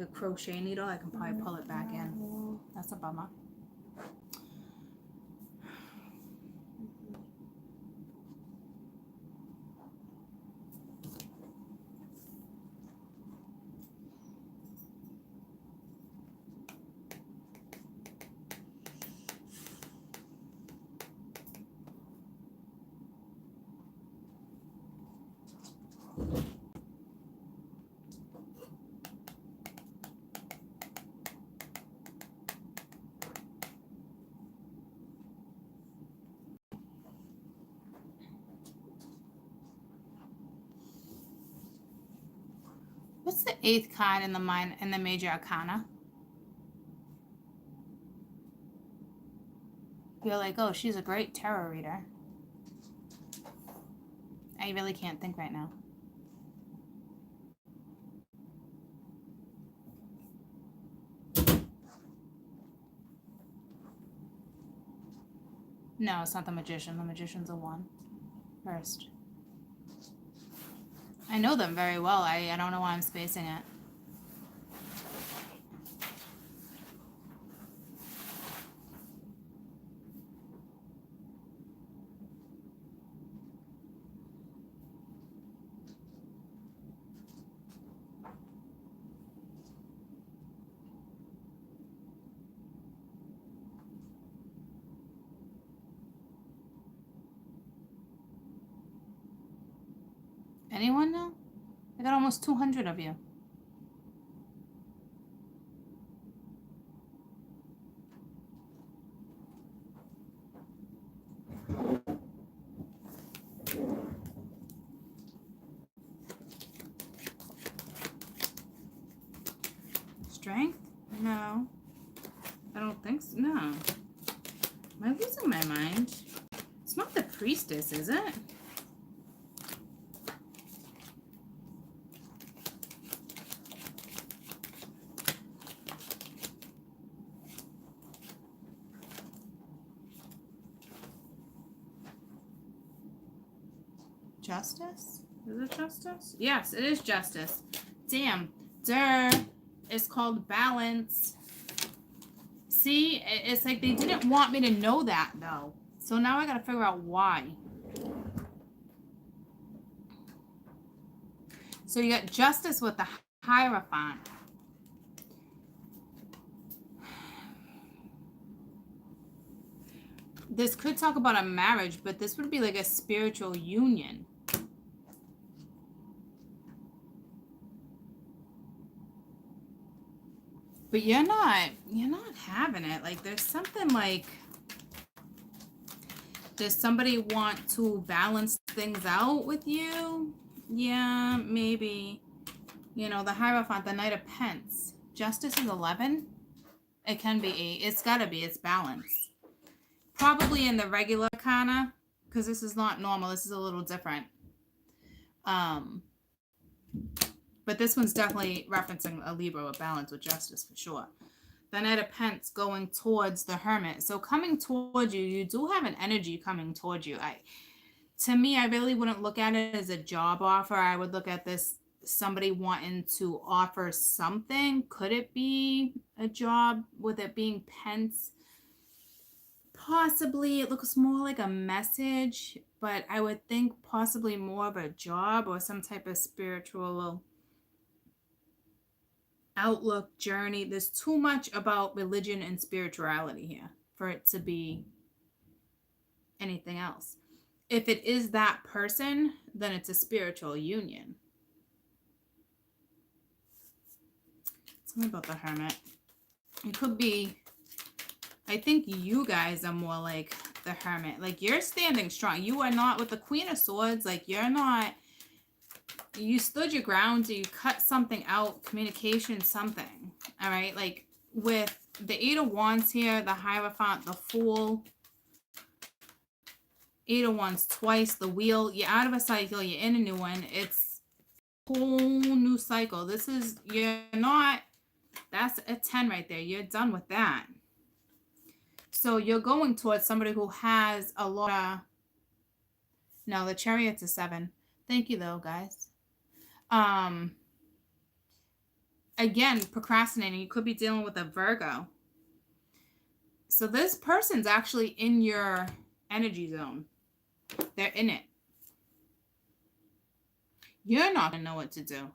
crochet needle. I can probably pull it back in. That's a bummer. What's the 8th card in the major arcana? You're like, oh, she's a great tarot reader. I really can't think right now. No, it's not the Magician. The Magician's a 1 first. I know them very well. I don't know why I'm spacing it. Anyone know? I got almost 200 of you. Strength? No. I don't think so. No. Am I losing my mind? It's not the Priestess, is it? Justice? Is it Justice? Yes, it is Justice. Damn. Duh. It's called Balance. See, it's like they didn't want me to know that, though. So now I gotta figure out why. So you got Justice with the Hierophant. This could talk about a marriage, but this would be like a spiritual union. But you're not having it. Like, there's something like, does somebody want to balance things out with you? Yeah, maybe. You know, the Hierophant, the Knight of Pence. Justice is 11. It can be 8. It's gotta be. It's balance. Probably in the regular arcana, because this is not normal. This is a little different. But this one's definitely referencing a Libra with balance with justice for sure. The Knight of Pentacles going towards the Hermit. So coming towards you, you do have an energy coming towards you. To me, I really wouldn't look at it as a job offer. I would look at this somebody wanting to offer something. Could it be a job with it being Pence? Possibly. It looks more like a message, but I would think possibly more of a job or some type of spiritual outlook, journey. There's too much about religion and spirituality here for it to be anything else. If it is that person, then it's a spiritual union. Tell me about the Hermit. It could be, I think you guys are more like the Hermit. Like, you're standing strong. You are not with the Queen of Swords. Like, you're not, you stood your ground. You cut something out, communication, something. All right. Like, with the Eight of Wands here, the Hierophant, the Fool, Eight of Wands twice, the Wheel. You're out of a cycle. You're in a new one. It's a whole new cycle. This is, you're not, that's a 10 right there. You're done with that. So you're going towards somebody who has a lot of, no, the Chariot's a 7. Thank you though, guys. Again, procrastinating. You could be dealing with a Virgo. So this person's actually in your energy zone. They're in it. You're not going to know what to do.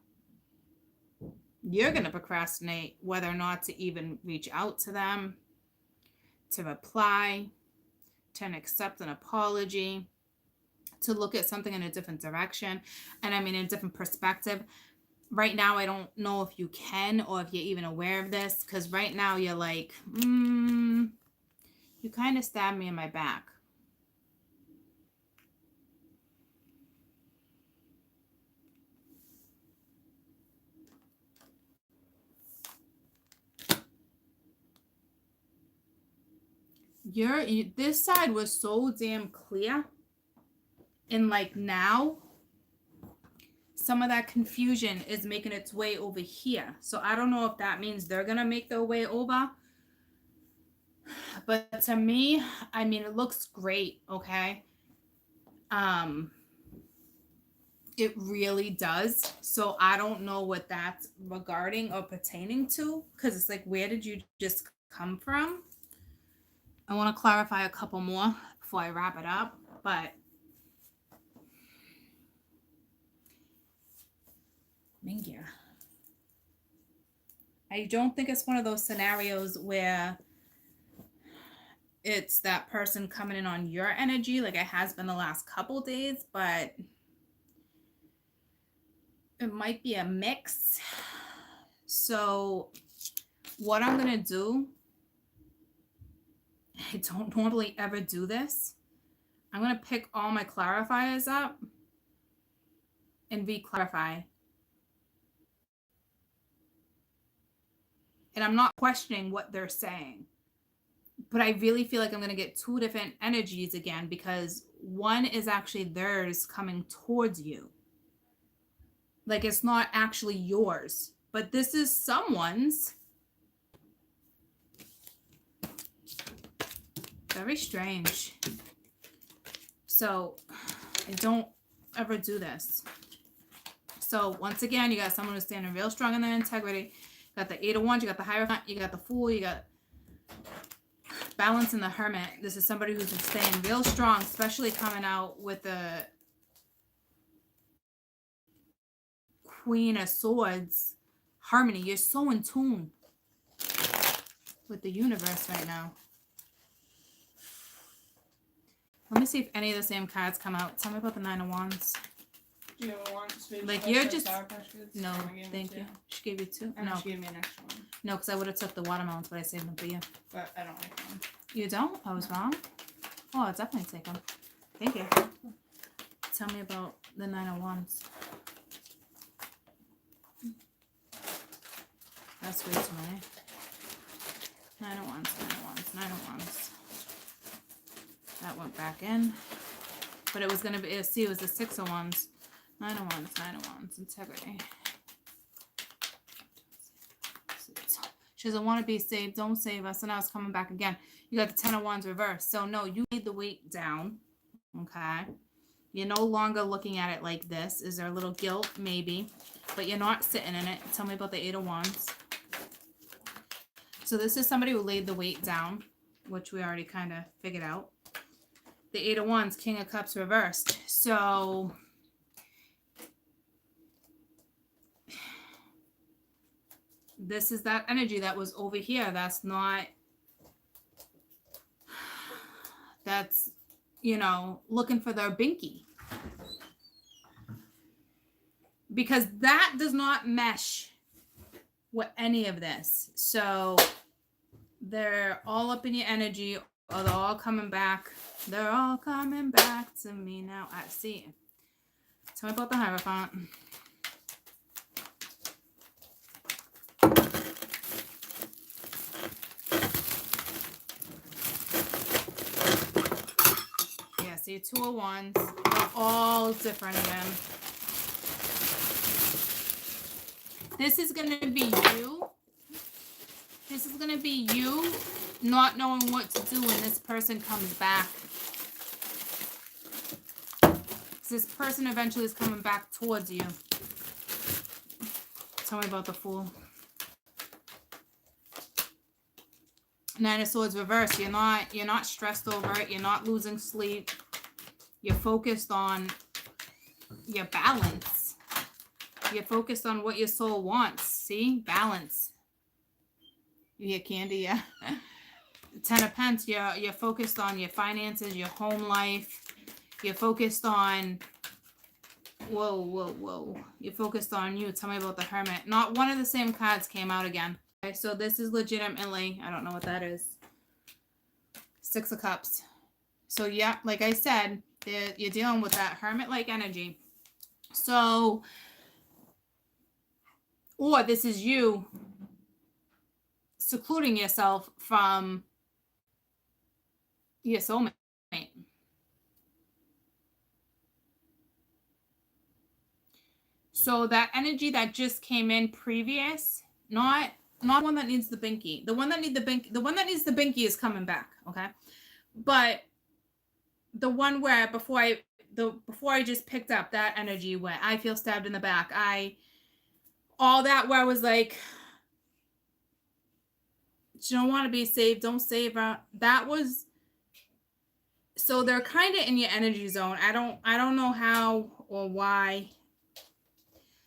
You're going to procrastinate whether or not to even reach out to them, to reply, to accept an apology, to look at something in a different direction. And I mean, in a different perspective. Right now, I don't know if you can or if you're even aware of this. Because right now, you're like, you kind of stabbed me in my back. This side was so damn clear. And like now, some of that confusion is making its way over here. So I don't know if that means they're going to make their way over. But to me, I mean, it looks great, okay? It really does. So I don't know what that's regarding or pertaining to. Because it's like, where did you just come from? I want to clarify a couple more before I wrap it up. But Mingia. I don't think it's one of those scenarios where it's that person coming in on your energy like it has been the last couple days, but it might be a mix. So what I'm going to do, I don't normally ever do this. I'm going to pick all my clarifiers up and re-clarify. And I'm not questioning what they're saying. But I really feel like I'm going to get two different energies again because one is actually theirs coming towards you. Like it's not actually yours. But this is someone's. Very strange. So I don't ever do this. So once again, you got someone who's standing real strong in their integrity. You got the Eight of Wands, you got the Hierophant, you got the Fool, you got Balance in the Hermit. This is somebody who's staying real strong, especially coming out with the Queen of Swords. Harmony. You're so in tune with the universe right now. Let me see if any of the same cards come out. Tell me about the Nine of Wands. Do you have a wand? Like you're just no, thank you. She gave you 2. And no, she gave me an extra one. No, because I would have took the watermelons, but I saved them for you. But I don't like them. You don't? I was wrong. Oh, I'll definitely take them. Thank you. Tell me about the Nine of Wands. That's way too many. Nine of Wands, Nine of Wands, Nine of Wands. That went back in. But it was going to be, see, it was the Six of Wands. Nine of Wands, integrity. She doesn't want to be saved. Don't save us. So now it's coming back again. You got the Ten of Wands reversed. So no, you need the weight down. Okay. You're no longer looking at it like this. Is there a little guilt? Maybe. But you're not sitting in it. Tell me about the Eight of Wands. So this is somebody who laid the weight down, which we already kind of figured out. The Eight of Wands, King of Cups reversed. So this is that energy that was over here. That's, you know, looking for their binky. Because that does not mesh with any of this. So they're all up in your energy, or they're all coming back. They're all coming back to me now. I see. Tell me about the Hierophant. Yeah, see, Two of Wands. They're all different again. This is going to be you. This is going to be you not knowing what to do when this person comes back. This person eventually is coming back towards you. Tell me about the Fool. Nine of Swords reversed. You're not stressed over it. You're not losing sleep. You're focused on your balance. You're focused on what your soul wants. See? Balance. You hear Candy? Yeah. Ten of Pentacles. You're focused on your finances, your home life. You're focused on... Whoa. You're focused on you. Tell me about the Hermit. Not one of the same cards came out again. Okay, so this is legitimately... I don't know what that is. Six of Cups. So, yeah, like I said, you're dealing with that Hermit-like energy. So... Or this is you secluding yourself from your soulmate. So that energy that just came in previous, not one that needs the binky. The one that needs the binky is coming back, okay? But the one where before I just picked up that energy where I feel stabbed in the back, all that where I was like, you don't want to be saved, don't save her. That was, so they're kind of in your energy zone. I don't know how or why.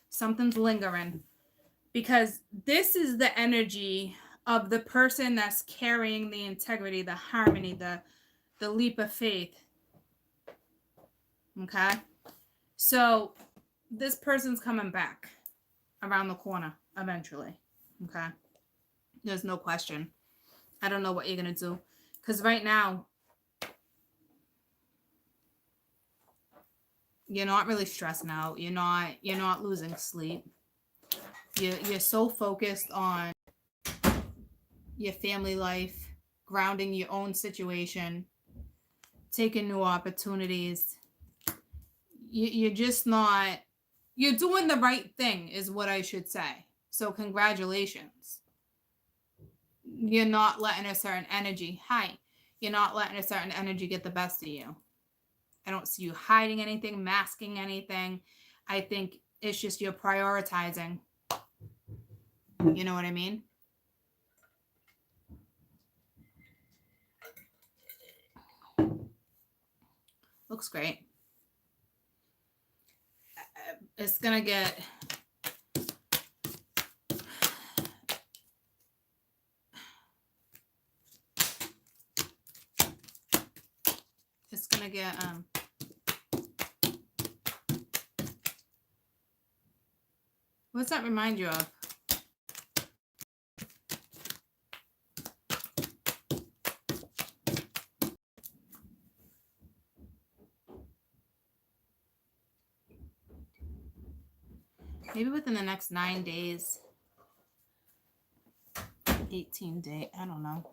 Something's lingering, because this is the energy of the person that's carrying the integrity, the harmony, the leap of faith. Okay, so this person's coming back around the corner eventually. Okay, there's no question. I don't know what you're gonna do, because right now you're not really stressing out. You're not losing sleep. You're so focused on your family life, grounding your own situation, taking new opportunities. You're just not, you're doing the right thing is what I should say. So congratulations. You're not letting a certain energy, you're not letting a certain energy get the best of you. I don't see you hiding anything, masking anything. I think it's just you're prioritizing. You know what I mean? Looks great. It's going to get... It's going to get... What's that remind you of? Maybe within the next 9 days. 18 days. I don't know.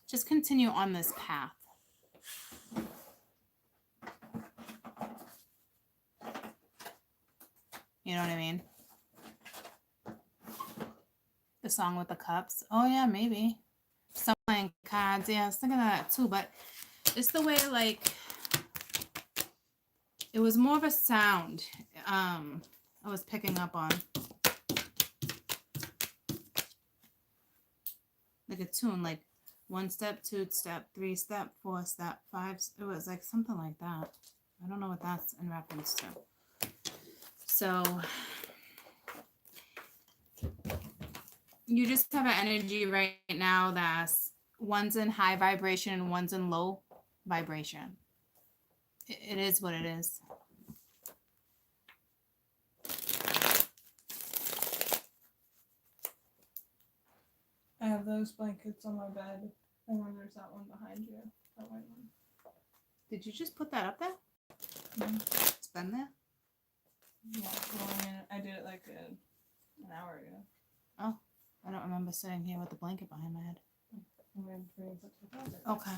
Just continue on this path. You know what I mean? The song with the cups. Oh yeah, maybe. Some playing cards. Yeah, I was thinking of that too, but it's the way like it was more of a sound I was picking up on. Like a tune, like 1 step, 2 step, 3 step, 4 step, 5. It was like something like that. I don't know what that's in reference to. So you just have an energy right now that's one's in high vibration and one's in low vibration. It is what it is. I have those blankets on my bed, and then there's that one behind you, that white one. Did you just put that up there? Mm-hmm. It's been there? Yeah, well, I mean, I did it like an hour ago. Oh, I don't remember sitting here with the blanket behind my head. Okay.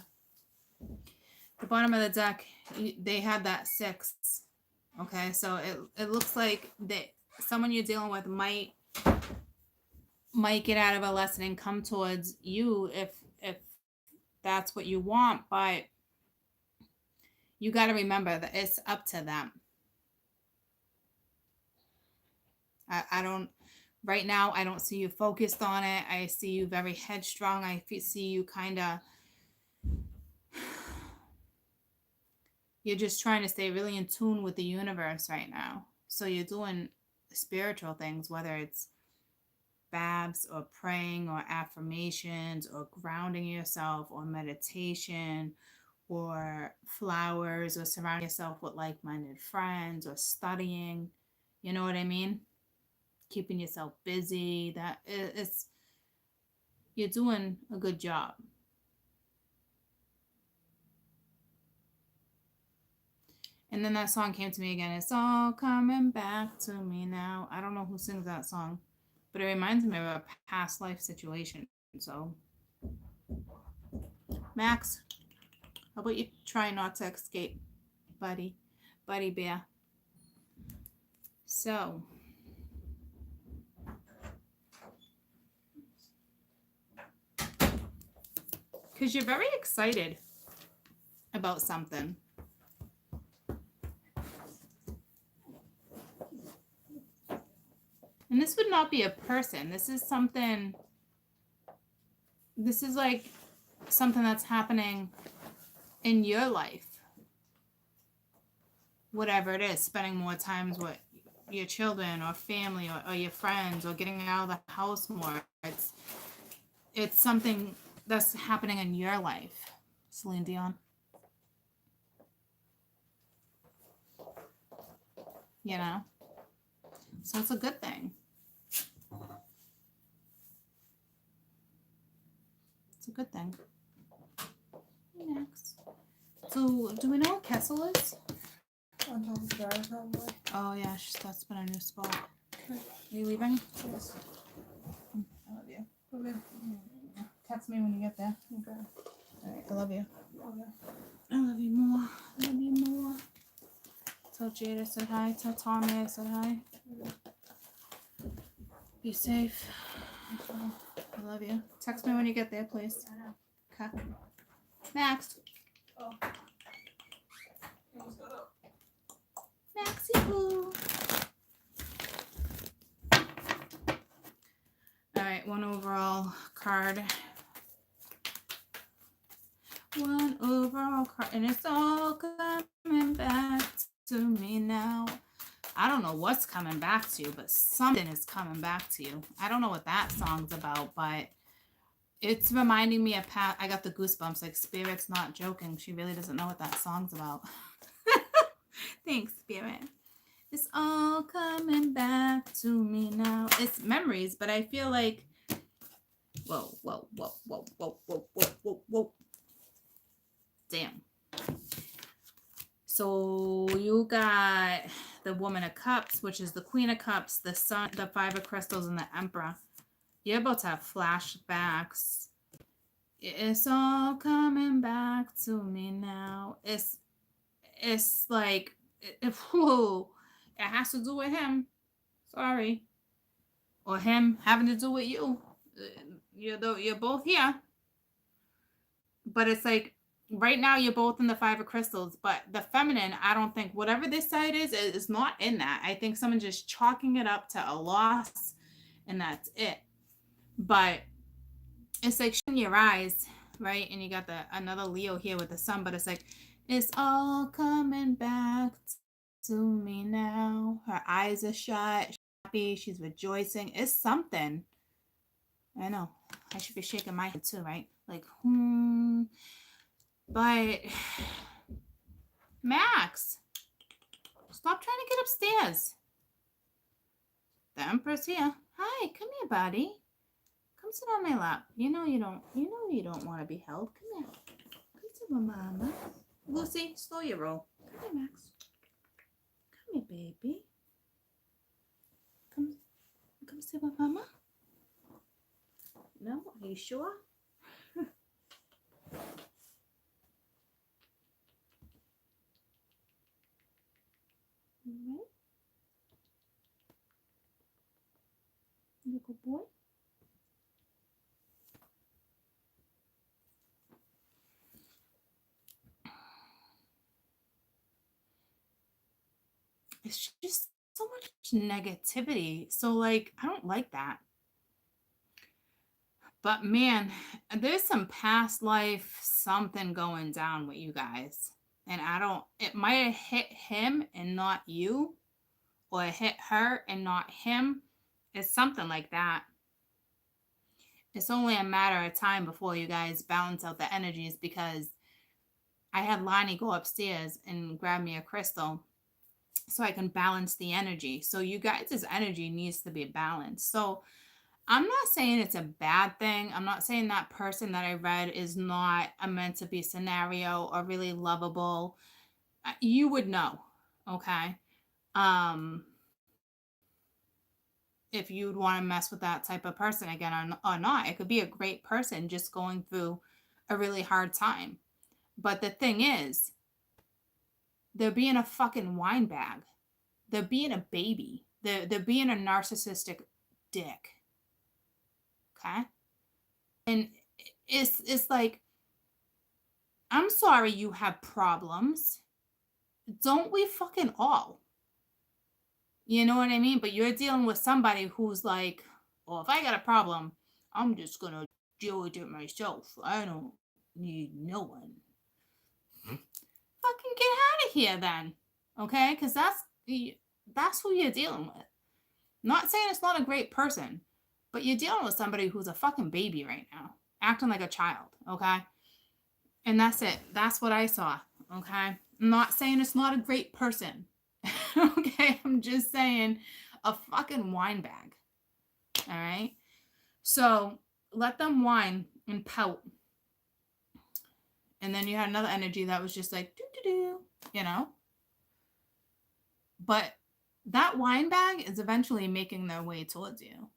The bottom of the deck, they had that 6. Okay, so it looks like that someone you're dealing with might get out of a lesson and come towards you if that's what you want, but you got to remember that it's up to them. I don't right now, I don't see you focused on it. I see you very headstrong. I see you kind of you're just trying to stay really in tune with the universe right now. So you're doing spiritual things, whether it's babs or praying or affirmations or grounding yourself or meditation or flowers or surrounding yourself with like-minded friends or studying. You know what I mean? Keeping yourself busy. That it's you're doing a good job. And then that song came to me again. It's all coming back to me now. I don't know who sings that song, but it reminds me of a past life situation. So, Max, how about you try not to escape, buddy bear? So, because you're very excited about something. And this would not be a person. This is something, this is like something that's happening in your life. Whatever it is, spending more times with your children or family or your friends or getting out of the house more. It's something that's happening in your life. Celine Dion. You know? So it's a good thing. It's a good thing. Next. So, do we know what Kessel is? On top of the dryer, probably. Oh, yeah, that's been a new spot. Are you leaving? Yes. I love you. Okay. Text me when you get there. Okay. All right, I love you. Okay. I love you more. I love you more. Tell Jade I said hi. Tell Tommy I said hi. Okay. Be safe. I love you. Text me when you get there, please. Okay. Max. Oh. Almost got up. Maxie Boo. Alright, one overall card. One overall card. And it's all coming back to me now. I don't know what's coming back to you, but something is coming back to you. I don't know what that song's about, but it's reminding me of Pat. I got the goosebumps. Like, Spirit's not joking. She really doesn't know what that song's about. Thanks, Spirit. It's all coming back to me now. It's memories, but I feel like, whoa, whoa, whoa, whoa, whoa, whoa, whoa, whoa, whoa. Damn. So you got the Woman of Cups, which is the Queen of Cups, the Sun, the Five of Crystals, and the Emperor. You're about to have flashbacks It's all coming back to me now. It's like whoa, it has to do with him. Sorry, or him having to do with you. You're both here, but it's like right now you're both in the Five of Crystals. But the feminine, I don't think whatever this side is not in that. I think someone just chalking it up to a loss, and that's it. But it's like in your eyes, right? And you got the another Leo here with the sun, but it's like it's all coming back to me now. Her eyes are shut, she's happy, she's rejoicing. It's something. I know. I should be shaking my head too, right? Like, But Max, stop trying to get upstairs. The Empress here. Hi, come here, buddy. Come sit on my lap. You know you don't want to be held. Come here. Come sit with mama. Lucy, slow your roll. Come here, Max. Come here, baby. Come sit with mama. No? Are you sure? Right? Little boy. It's just so much negativity. So, like, I don't like that. But man, there's some past life something going down with you guys. And it might have hit him and not you, or it hit her and not him. It's something like that. It's only a matter of time before you guys balance out the energies, because I had Lonnie go upstairs and grab me a crystal so I can balance the energy. So you guys' energy needs to be balanced. So I'm not saying it's a bad thing. I'm not saying that person that I read is not a meant to be scenario or really lovable. You would know, okay? Um, if you'd want to mess with that type of person again or not. It could be a great person just going through a really hard time. But the thing is, they're being a fucking wine bag. They're being a baby. They're being a narcissistic dick. Okay? And it's like, I'm sorry you have problems. Don't we fucking all? You know what I mean? But you're dealing with somebody who's like, well, if I got a problem, I'm just gonna deal with it myself. I don't need no one. Fucking get out of here then. Okay? Because that's who you're dealing with. Not saying it's not a great person, but you're dealing with somebody who's a fucking baby right now, acting like a child, okay? And that's it. That's what I saw, okay? I'm not saying it's not a great person, okay? I'm just saying a fucking wine bag, all right? So let them whine and pout. And then you had another energy that was just like, doo-doo-doo, you know? But that wine bag is eventually making their way towards you.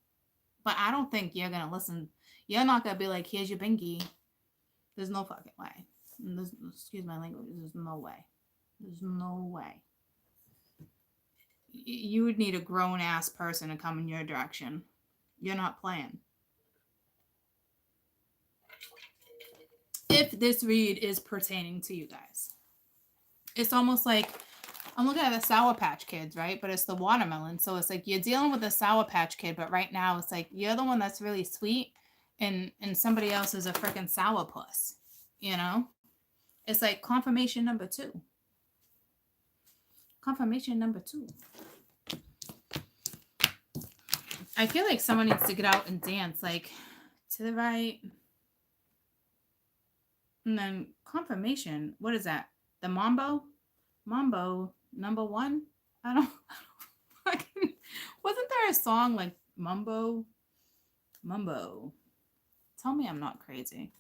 But I don't think you're going to listen. You're not going to be like, here's your binky. There's no fucking way. Excuse my language. There's no way. There's no way. You would need a grown-ass person to come in your direction. You're not playing. If this read is pertaining to you guys. It's almost like, I'm looking at the Sour Patch Kids, right? But it's the watermelon. So it's like you're dealing with a Sour Patch Kid, but right now it's like you're the one that's really sweet and somebody else is a freaking sourpuss, you know? It's like confirmation number 2. Confirmation number 2. I feel like someone needs to get out and dance, like to the right. And then confirmation. What is that? The Mambo? Mambo number 1? I don't fucking. Wasn't there a song like Mumbo? Mumbo. Tell me I'm not crazy.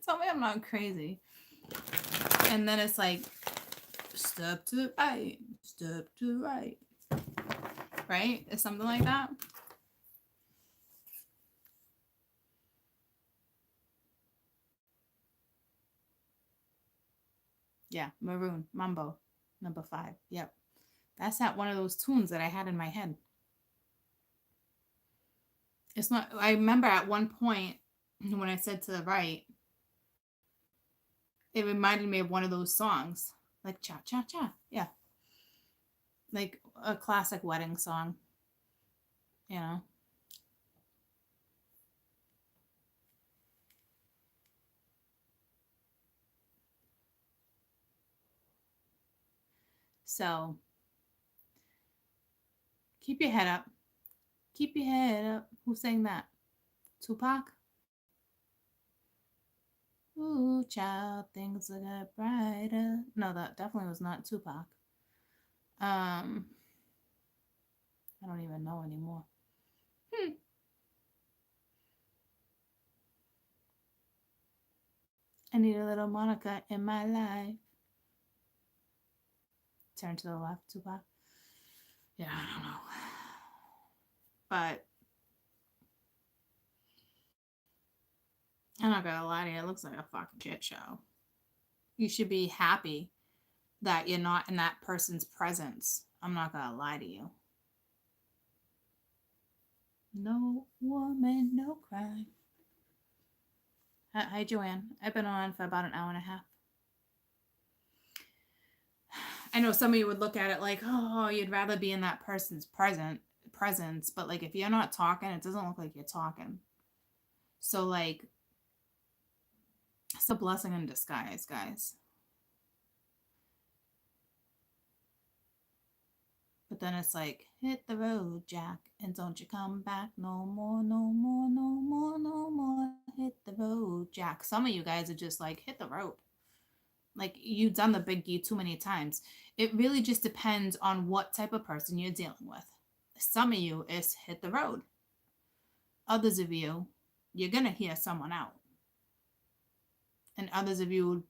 Tell me I'm not crazy. And then it's like, step to the right, step to the right. Right? It's something like that. Yeah, Maroon, Mambo, number 5. Yep. That's not one of those tunes that I had in my head. It's not, I remember at one point when I said to the right, it reminded me of one of those songs. Like cha cha cha. Yeah. Like a classic wedding song, you know. So keep your head up. Keep your head up. Who sang that? Tupac? Ooh, child, things will get brighter. No, that definitely was not Tupac. I don't even know anymore. I need a little Monica in my life. Turn to the left, Tupac. Yeah, I don't know. But I'm not gonna lie to you, it looks like a fucking shit show. You should be happy that you're not in that person's presence. I'm not gonna lie to you. No woman, no cry. Hi, Joanne. I've been on for about an hour and a half. I know some of you would look at it like, oh, you'd rather be in that person's presence, but like if you're not talking, it doesn't look like you're talking. So like, it's a blessing in disguise, guys. But then it's like, hit the road, Jack, and don't you come back no more, no more, no more, no more. Hit the road, Jack. Some of you guys are just like, hit the road. Like you've done the biggie too many times. It really just depends on what type of person you're dealing with. Some of you is hit the road. Others of you, you're gonna hear someone out. And others of you,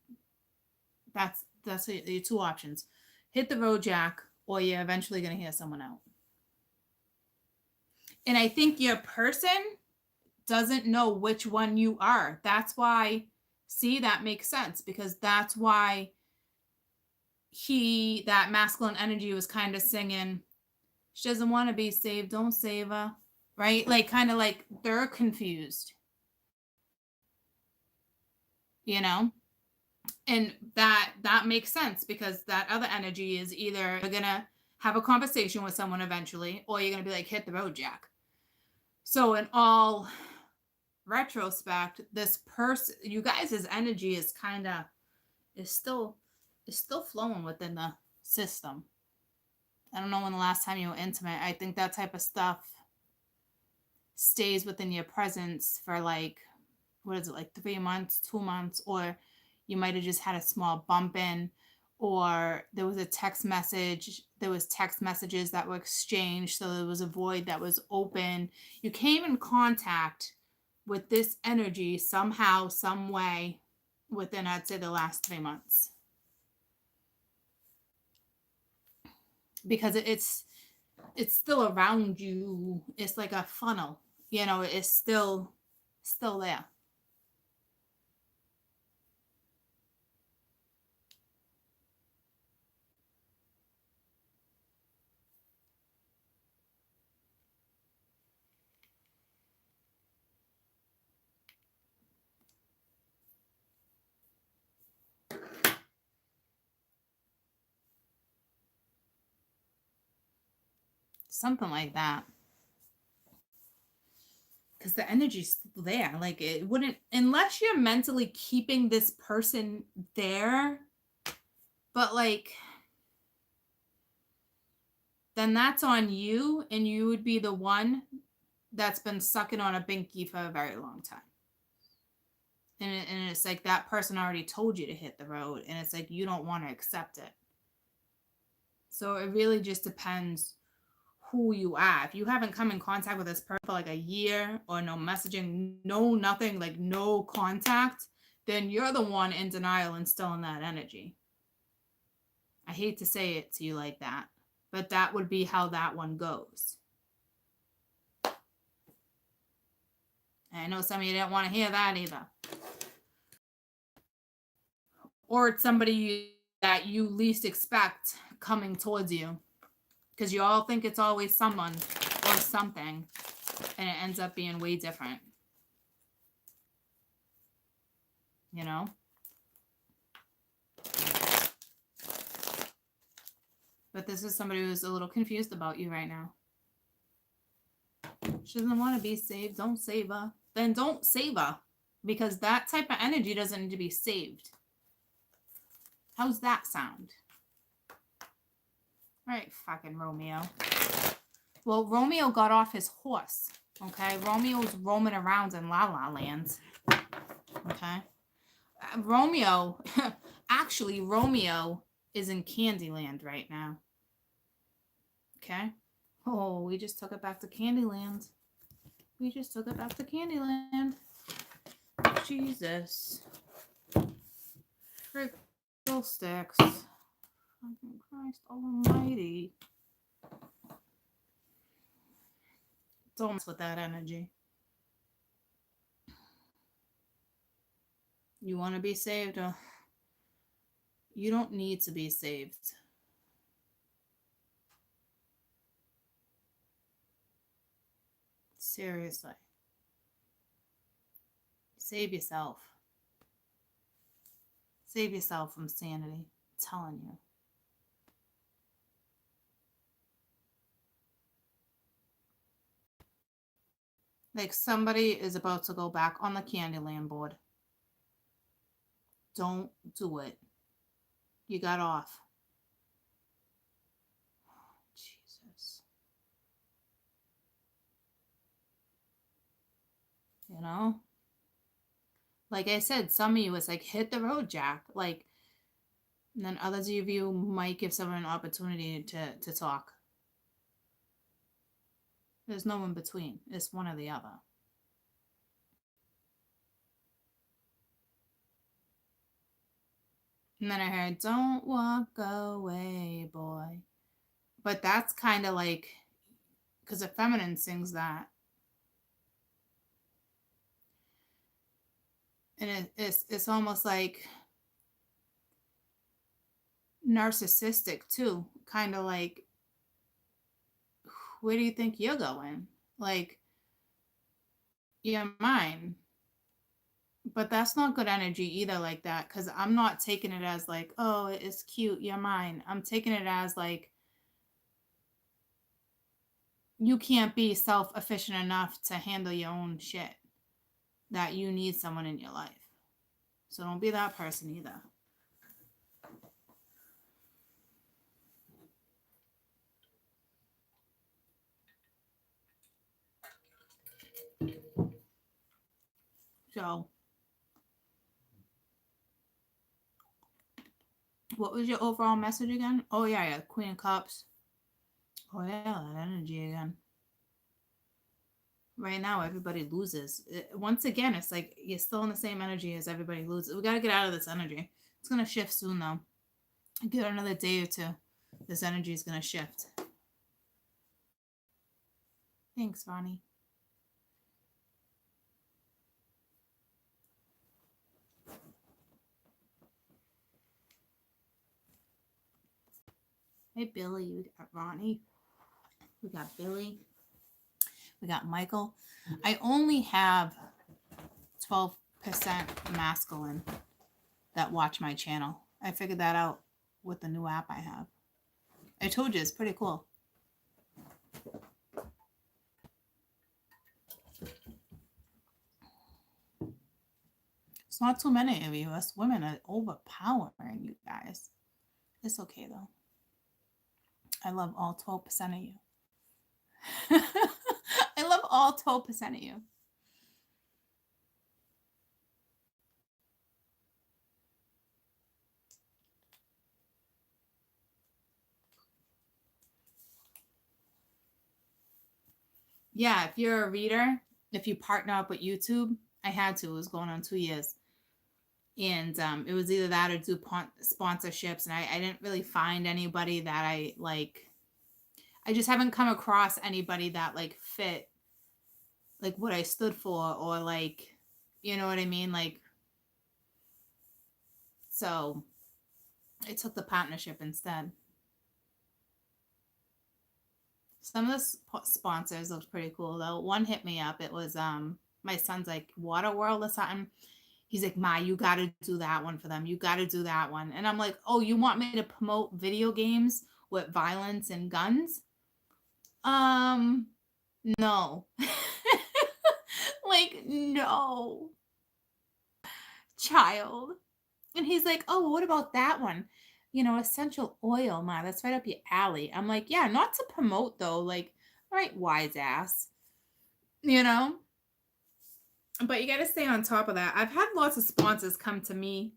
that's your two options. Hit the road, Jack, or you're eventually gonna hear someone out. And I think your person doesn't know which one you are. That's why, see, that makes sense because that's why that masculine energy was kind of singing, she doesn't want to be saved, don't save her. Right? Like, kind of like they're confused, you know? And that makes sense because that other energy is either you're gonna have a conversation with someone eventually, or you're gonna be like, hit the road, Jack. So in all retrospect, this person, you guys' energy is kind of is still flowing within the system. I don't know when the last time you were intimate. I think that type of stuff stays within your presence for like, what is it, like 3 months, 2 months, or you might have just had a small bump in, or there was a text message, there was text messages that were exchanged, so there was a void that was open. You came in contact with this energy somehow, some way within, I'd say, the last 3 months. Because it's still around you. It's like a funnel, you know, it's still there. Something like that. Because the energy's still there. Like it wouldn't, unless you're mentally keeping this person there, but like, then that's on you, and you would be the one that's been sucking on a binky for a very long time. And it's like that person already told you to hit the road, and it's like you don't want to accept it. So it really just depends who you are. If you haven't come in contact with this person for like a year, or no messaging, no nothing, like no contact, then you're the one in denial and still in that energy. I hate to say it to you like that, but that would be how that one goes. And I know some of you didn't want to hear that either. Or it's somebody that you least expect coming towards you, because you all think it's always someone or something, and it ends up being way different, you know? But this is somebody who's a little confused about you right now. She doesn't want to be saved. Don't save her. Then don't save her, because that type of energy doesn't need to be saved. How's that sound? All right, fucking Romeo. Well, Romeo got off his horse, okay? Romeo's roaming around in La La Land, okay? Romeo, actually, Romeo is in Candyland right now, okay? Oh, we just took it back to Candyland. We just took it back to Candyland. Jesus. Fiddlesticks. Fucking Christ almighty. Don't mess with that energy. You want to be saved? You don't need to be saved. Seriously. Save yourself. Save yourself from sanity. I'm telling you. Like somebody is about to go back on the Candyland board. Don't do it. You got off. Jesus. You know? Like I said, some of you, it's like, hit the road, Jack. Like, and then others of you might give someone an opportunity to talk. There's no in between. It's one or the other. And then I heard, don't walk away, boy. But that's kind of like, because a feminine sings that. And it's almost like narcissistic too. Kind of like, where do you think you're going? Like, you're mine. But that's not good energy either, like that, because I'm not taking it as like, oh, it's cute, you're mine. I'm taking it as like, you can't be self-efficient enough to handle your own shit, that you need someone in your life. So don't be that person either. So, what was your overall message again? Oh, yeah, Queen of Cups. Oh, yeah, that energy again. Right now, everybody loses. Once again, it's like you're still in the same energy as everybody loses. We got to get out of this energy. It's going to shift soon, though. Give it another day or two. This energy is going to shift. Thanks, Ronnie. Hey, Billy. We got Ronnie. We got Billy. We got Michael. I only have 12% masculine that watch my channel. I figured that out with the new app I have. I told you, it's pretty cool. It's not too many of you. Us women are overpowering you guys. It's okay, though. I love all 12% of you. I love all 12% of you. Yeah, if you're a reader, if you partner up with YouTube, I had to. It was going on 2 years. And it was either that or do sponsorships. And I didn't really find anybody that I like. I just haven't come across anybody that like fit like what I stood for, or like, you know what I mean? Like, so I took the partnership instead. Some of the sponsors looked pretty cool though. One hit me up. It was my son's like Water World or something. He's like, Ma, you got to do that one for them. You got to do that one. And I'm like, oh, you want me to promote video games with violence and guns? No. Like, no, child. And he's like, oh, what about that one? Essential oil, Ma, that's right up your alley. I'm like, yeah, not to promote though. Like, all right, wise ass, you know? But you got to stay on top of that. I've had lots of sponsors come to me,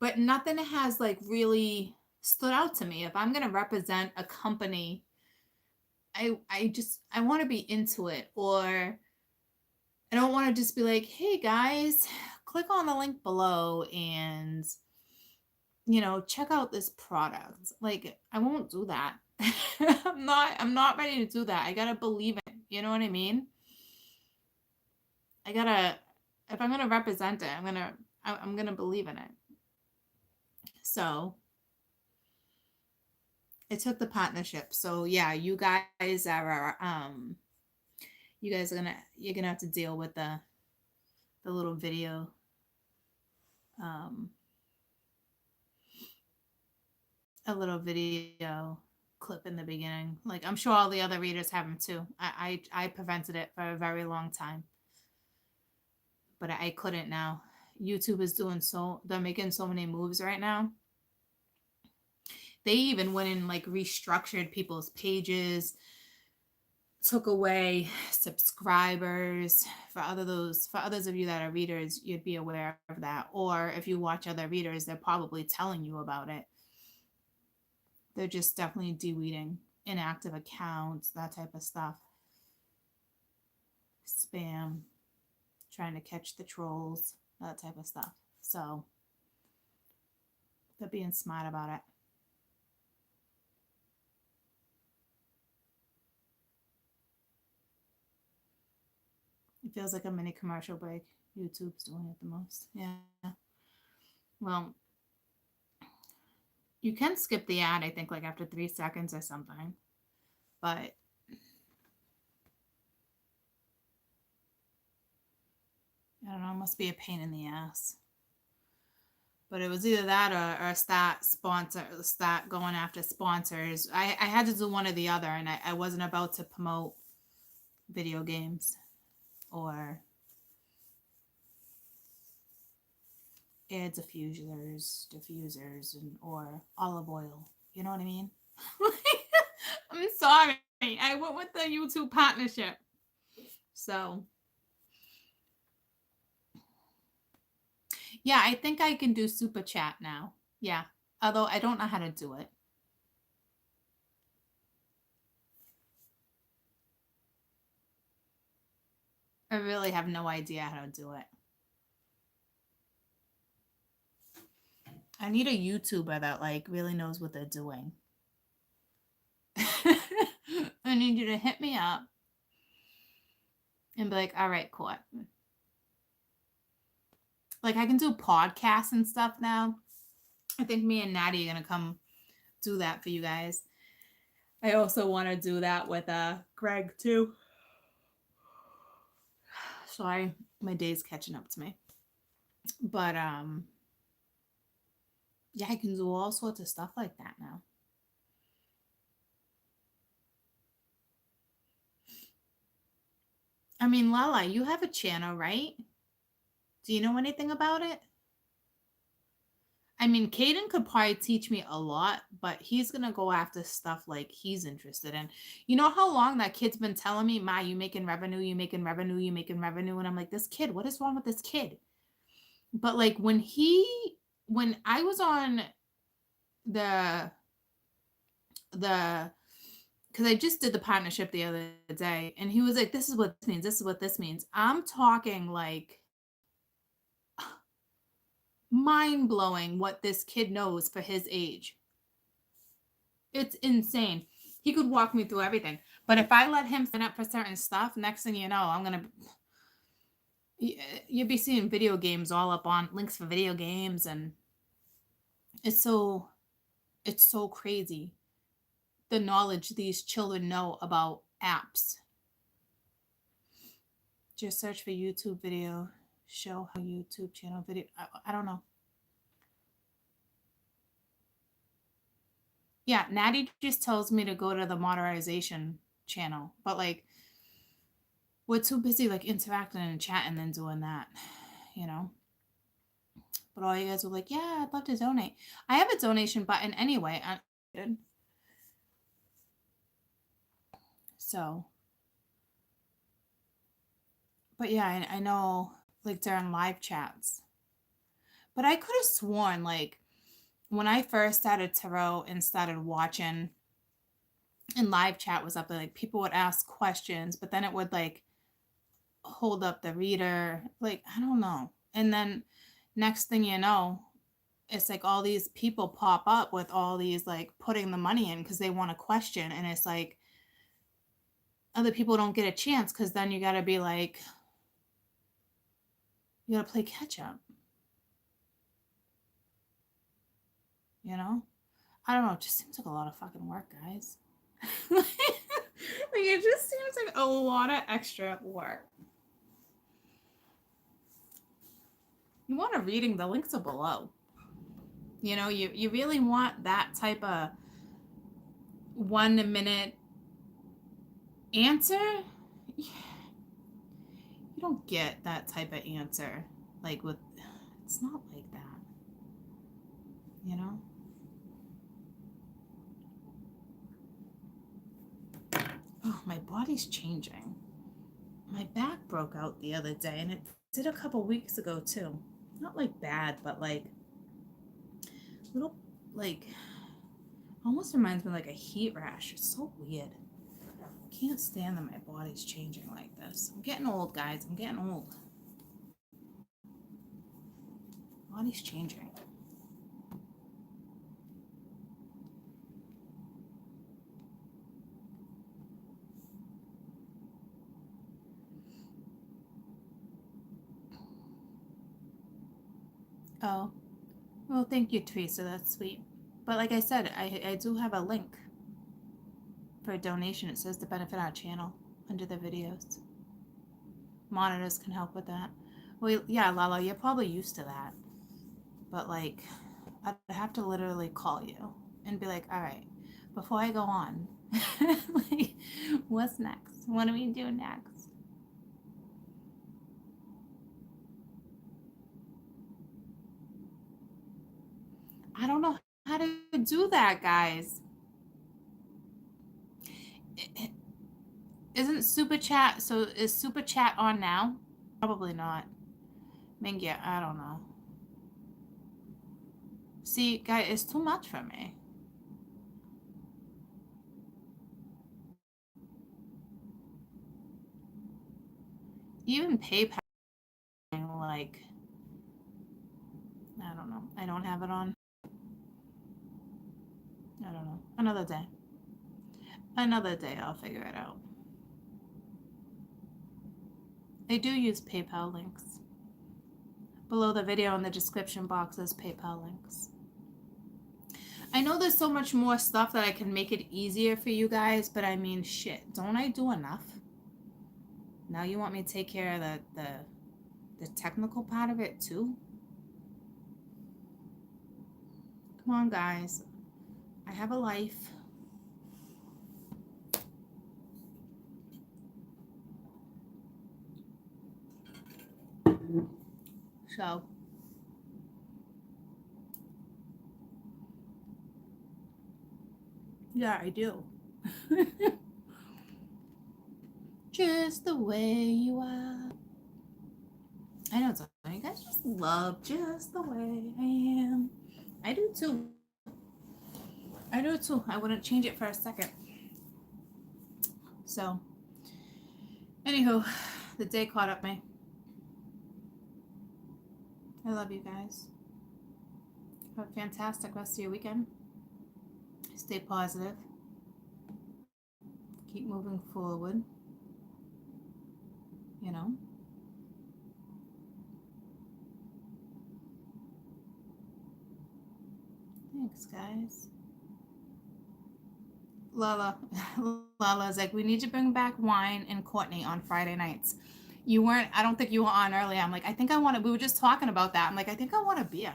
but nothing has like really stood out to me. If I'm going to represent a company, I want to be into it, or I don't want to just be like, hey guys, click on the link below and check out this product. Like, I won't do that. I'm not ready to do that. I gotta believe it. You know what I mean? If I'm gonna represent it, I'm gonna believe in it. So it took the partnership. So yeah, you guys are you're gonna have to deal with the little video a little video clip in the beginning. Like, I'm sure all the other readers have them too. I prevented it for a very long time, but I couldn't now. YouTube is they're making so many moves right now. They even went and like restructured people's pages, took away subscribers. For others of you that are readers, you'd be aware of that. Or if you watch other readers, they're probably telling you about it. They're just definitely de-weeding inactive accounts, that type of stuff. Spam, trying to catch the trolls, that type of stuff. So they're being smart about it. It feels like a mini commercial break. YouTube's doing it the most. Yeah. Well, you can skip the ad, I think, like after 3 seconds or something. But I don't know, it must be a pain in the ass. But it was either that or start going after sponsors. I had to do one or the other, and I wasn't about to promote video games or air diffusers and or olive oil. You know what I mean? I'm sorry. I went with the YouTube partnership. So yeah, I think I can do super chat now. Yeah. Although I don't know how to do it. I really have no idea how to do it. I need a YouTuber that like really knows what they're doing. I need you to hit me up and be like, all right, cool. Like, I can do podcasts and stuff now. I think me and Natty are gonna come do that for you guys. I also want to do that with Greg too. Sorry, my day's catching up to me. But yeah, I can do all sorts of stuff like that now. I mean, Lala, you have a channel, right? Do you know anything about it? I mean, Caden could probably teach me a lot, but he's going to go after stuff like he's interested in. You know how long that kid's been telling me, Ma, you making revenue, you making revenue, you making revenue. And I'm like, this kid, what is wrong with this kid? But like when I was on the because I just did the partnership the other day, and he was like, this is what this means. This is what this means. I'm talking like mind blowing what this kid knows for his age. It's insane. He could walk me through everything. But if I let him sign up for certain stuff, next thing you know, you'll be seeing video games all up on links for video games and It's so crazy the knowledge these children know about apps. Just search for YouTube video, show how YouTube channel video. I don't know. Yeah, Natty just tells me to go to the modernization channel, but like we're too busy like interacting and chatting and doing that, you know. But all you guys were like, yeah, I'd love to donate. I have a donation button anyway. So, but yeah, I know like during live chats. But I could have sworn like when I first started tarot and started watching and live chat was up there, like people would ask questions, but then it would like hold up the reader. Like, I don't know. And then next thing you know, it's like all these people pop up with all these like putting the money in because they want a question. And it's like other people don't get a chance because then you got to be like, you got to play catch up, you know? I don't know. It just seems like a lot of fucking work, guys. Like it just seems like a lot of extra work. You want a reading, the links are below. You know, you really want that type of 1 minute answer. You don't get that type of answer like with, it's not like that, you know. Oh, my body's changing. My back broke out the other day and it did a couple weeks ago too. Not like bad, but like little, like almost reminds me of like a heat rash. It's so weird. I can't stand that my body's changing like this. I'm getting old, guys. I'm getting old. Body's changing. Oh, well, thank you, Teresa. That's sweet. But like I said, I do have a link for a donation. It says to benefit our channel under the videos. Monitors can help with that. Well, yeah, Lala, you're probably used to that. But like, I'd have to literally call you and be like, all right, before I go on, like, what's next? What do we do next? I don't know how to do that, guys. Isn't super chat, so is super chat on now? Probably not. Mingya, I don't know. See, guys, it's too much for me. Even PayPal, like, I don't know. I don't have it on. I don't know. Another day. Another day, I'll figure it out. I do use PayPal links. Below the video in the description box is PayPal links. I know there's so much more stuff that I can make it easier for you guys, but I mean, shit, don't I do enough? Now you want me to take care of the technical part of it too? Come on, guys. I have a life. So, yeah, I do. Just the way you are. I know, you guys just love just the way I am. I do too. I do too. I wouldn't change it for a second. So, anywho, the day caught up me. I love you guys. Have a fantastic rest of your weekend. Stay positive. Keep moving forward. You know. Thanks, guys. Lala. Lala's like, we need to bring back wine and Courtney on Friday nights. You weren't, I don't think you were on earlier. I'm like, I think I want to, we were just talking about that. I'm like, I think I want a beer.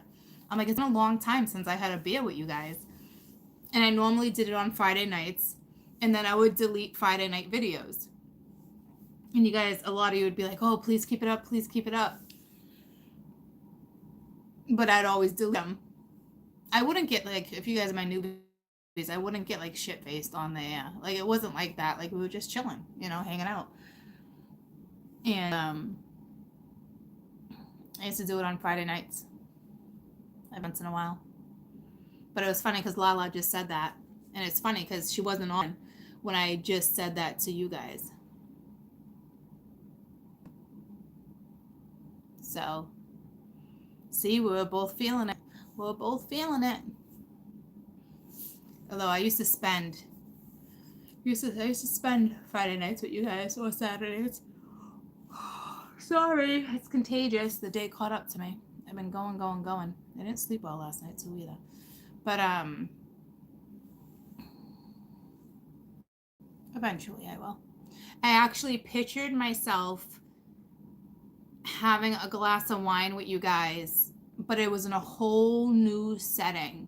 I'm like, it's been a long time since I had a beer with you guys. And I normally did it on Friday nights. And then I would delete Friday night videos. And you guys, a lot of you would be like, oh, please keep it up. Please keep it up. But I'd always delete them. I wouldn't get like, if you guys are my newbies, I wouldn't get like shit faced on there. Like it wasn't like that. Like we were just chilling, you know, hanging out. And I used to do it on Friday nights, once in a while. But it was funny because Lala just said that, and it's funny because she wasn't on when I just said that to you guys. So, see, we were both feeling it. We were both feeling it. Although I used to spend Friday nights with you guys or Saturdays. Sorry, it's contagious. The day caught up to me. I've been going. I didn't sleep well last night too either. But eventually I will. I actually pictured myself having a glass of wine with you guys, but it was in a whole new setting.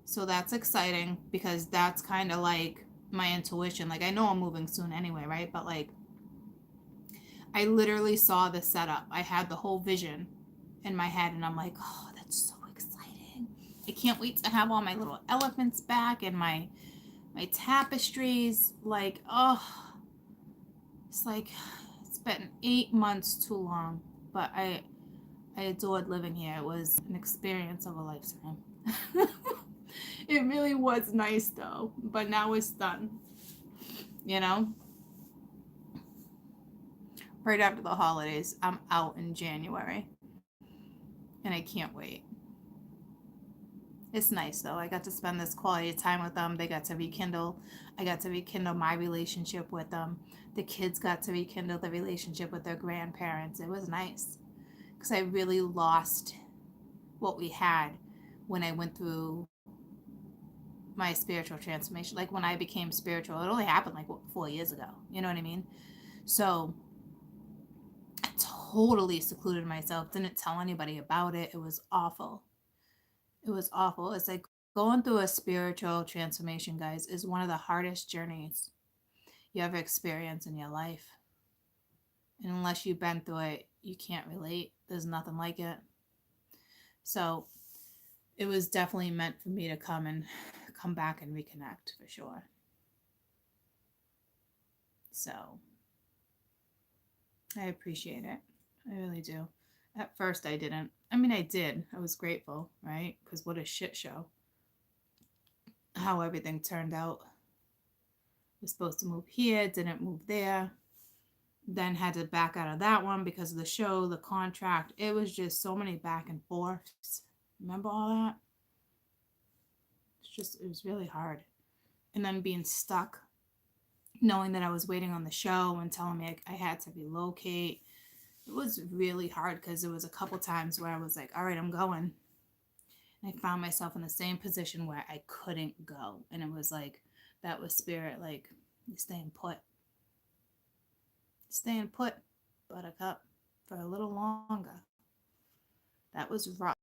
So that's exciting because that's kind of like my intuition. Like I know I'm moving soon anyway, right? But like I literally saw the setup. I had the whole vision in my head and I'm like, oh, that's so exciting. I can't wait to have all my little elephants back and my tapestries. Like, oh, it's like it's been 8 months too long, but I adored living here. It was an experience of a lifetime. It really was nice though, but now it's done. You know? Right after the holidays, I'm out in January. And I can't wait. It's nice though. I got to spend this quality time with them. They got to rekindle. I got to rekindle my relationship with them. The kids got to rekindle the relationship with their grandparents. It was nice. Because I really lost what we had when I went through my spiritual transformation. Like when I became spiritual, it only happened like 4 years ago. You know what I mean? So I totally secluded myself, didn't tell anybody about it. It was awful. It was awful. It's like going through a spiritual transformation, guys, is one of the hardest journeys you ever experience in your life. And unless you've been through it, you can't relate. There's nothing like it. So it was definitely meant for me to come back and reconnect for sure. So I appreciate it. I really do. At first I didn't. I mean, I did. I was grateful, right? Because what a shit show. How everything turned out. Was supposed to move here, didn't move there. Then had to back out of that one because of the show, the contract. It was just so many back and forths. Remember all that? It was really hard. And then being stuck, knowing that I was waiting on the show and telling me I had to relocate. It was really hard because there was a couple times where I was like, all right, I'm going. And I found myself in the same position where I couldn't go. And it was like, that was spirit, like, you're staying put. Staying put, buttercup, for a little longer. That was rough.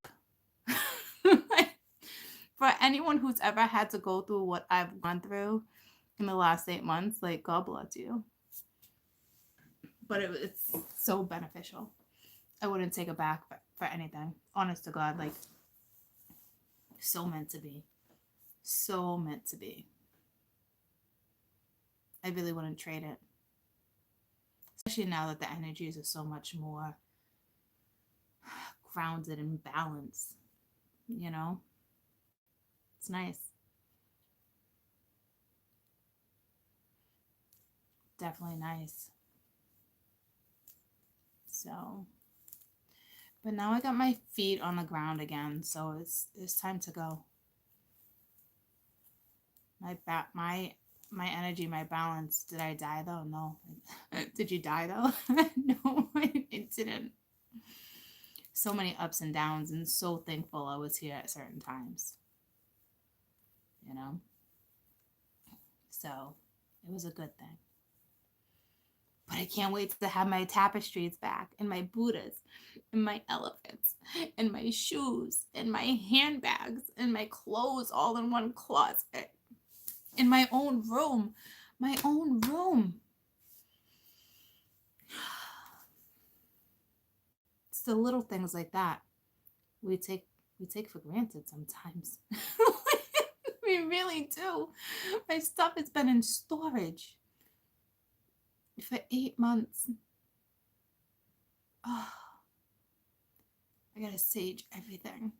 For anyone who's ever had to go through what I've gone through in the last 8 months, like, God bless you. But it's so beneficial. I wouldn't take it back for anything. Honest to God, like, so meant to be. So meant to be. I really wouldn't trade it. Especially now that the energies are so much more grounded and balanced. You know? It's nice. Definitely nice. So, but now I got my feet on the ground again, so it's time to go. My energy, my balance. Did I die though? No. Did you die though? No, it didn't. So many ups and downs, and so thankful I was here at certain times. you know? So it was a good thing. But I can't wait to have my tapestries back and my Buddhas and my elephants and my shoes and my handbags and my clothes all in one closet in my own room. My own room. It's the little things like that we take for granted sometimes. We really do. My stuff has been in storage for 8 months. Oh, I gotta sage everything.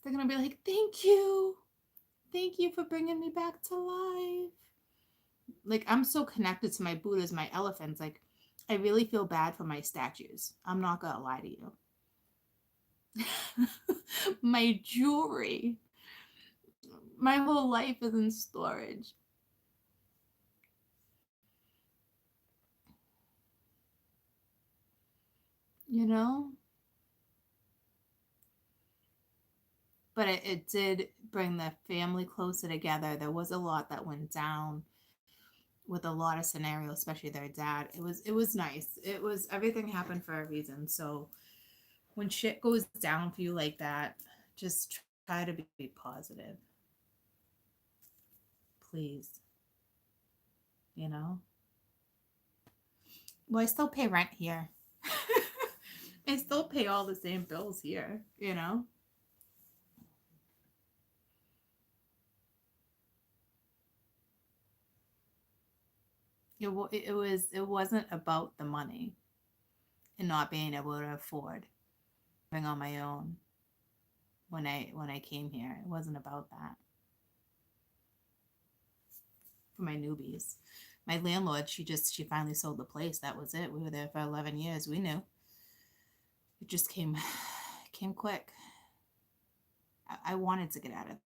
They're gonna be like, thank you for bringing me back to life. Like, I'm so connected to my Buddhas, my elephants. Like, I really feel bad for my statues. I'm not gonna lie to you. My jewelry, my whole life is in storage. You know? But it did bring the family closer together. There was a lot that went down with a lot of scenarios, especially their dad. It was nice. It was everything happened for a reason. So when shit goes down for you like that, just try to be positive. Please. You know? Well, I still pay rent here. I still pay all the same bills here, you know? It wasn't about the money and not being able to afford living on my own when I came here. It wasn't about that. For my newbies. My landlord, she finally sold the place. That was it. We were there for 11 years. We knew. It just came quick. I wanted to get out of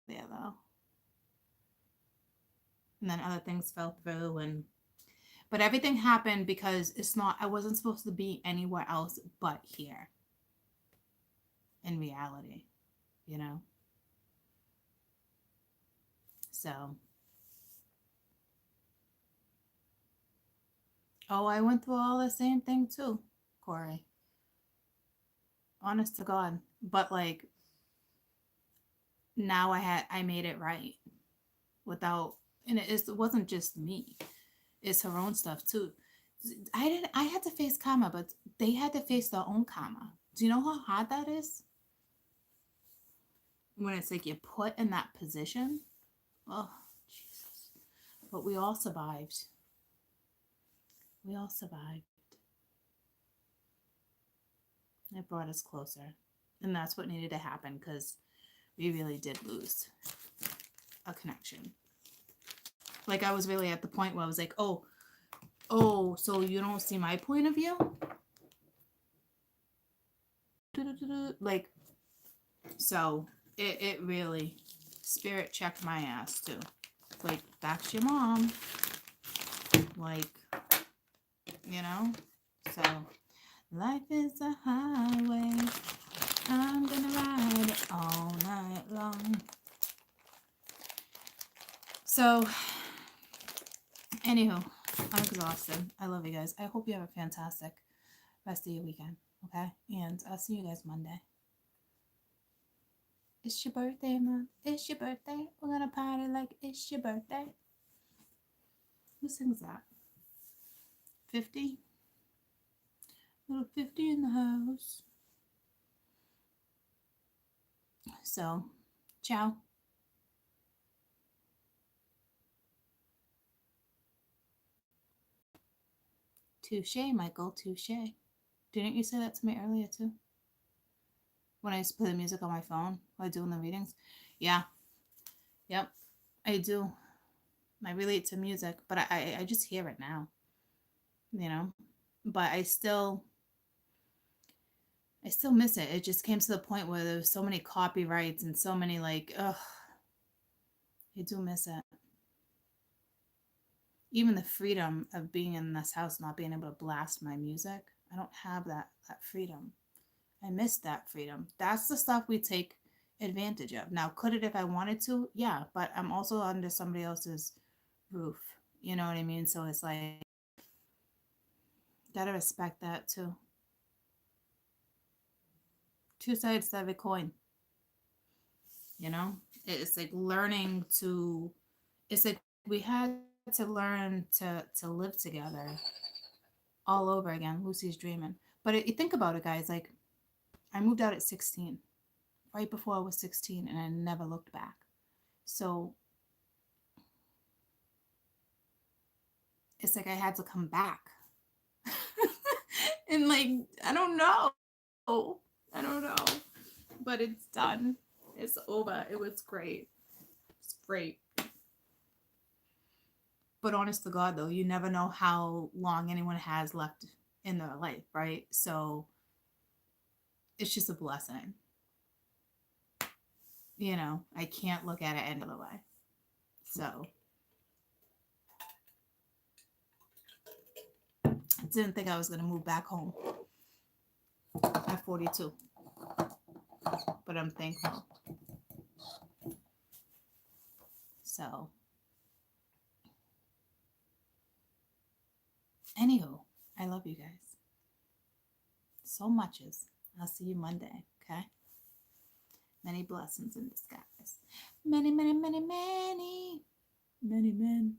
there though. And then other things fell through but everything happened because I wasn't supposed to be anywhere else but here. In reality, you know? So oh, I went through all the same thing too, Corey. Honest to God. But like now I made it right without, and it wasn't just me. It's her own stuff too. I had to face karma, but they had to face their own karma. Do you know how hard that is? When it's like you're put in that position. Oh, Jesus. But we all survived. We all survived. It brought us closer. And that's what needed to happen because we really did lose a connection. Like I was really at the point where I was like, oh, so you don't see my point of view? Like, so it really, spirit checked my ass too. Like, that's your mom. Like, you know? So, life is a highway. I'm gonna ride it all night long. So, anywho, I'm exhausted. I love you guys. I hope you have a fantastic rest of your weekend. Okay? And I'll see you guys Monday. It's your birthday, Mom. It's your birthday. We're gonna party like it's your birthday. Who sings that? 50? Little 50 in the house. So, ciao. Touche, Michael. Touche. Didn't you say that to me earlier, too? When I used to play the music on my phone while doing the readings? Yeah. Yep. I do. I relate to music, but I just hear it now. You know? But I still miss it. It just came to the point where there was so many copyrights and so many like, ugh. I do miss it. Even the freedom of being in this house, not being able to blast my music. I don't have that freedom. I miss that freedom. That's the stuff we take advantage of. Now, could it if I wanted to? Yeah, but I'm also under somebody else's roof. You know what I mean? So it's like, gotta respect that too. Two sides to every coin. You know, it's like learning to. It's like we had to learn to live together all over again. Lucy's dreaming, but you think about it, guys. Like, I moved out at 16, right before I was 16, and I never looked back. So it's like I had to come back. And like, I don't know. I don't know. But it's done. It's over. It was great. It's great. But honest to God, though, you never know how long anyone has left in their life, right? So it's just a blessing. You know, I can't look at it any other way. So I didn't think I was going to move back home at 42. But I'm thankful. So, anywho, I love you guys so much. I'll see you Monday, okay? Many blessings in disguise. Many, many, many, many, many men.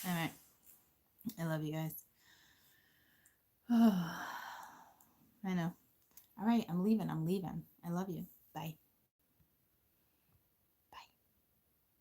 All right. I love you guys. I know. All right, I'm leaving. I love you. Bye.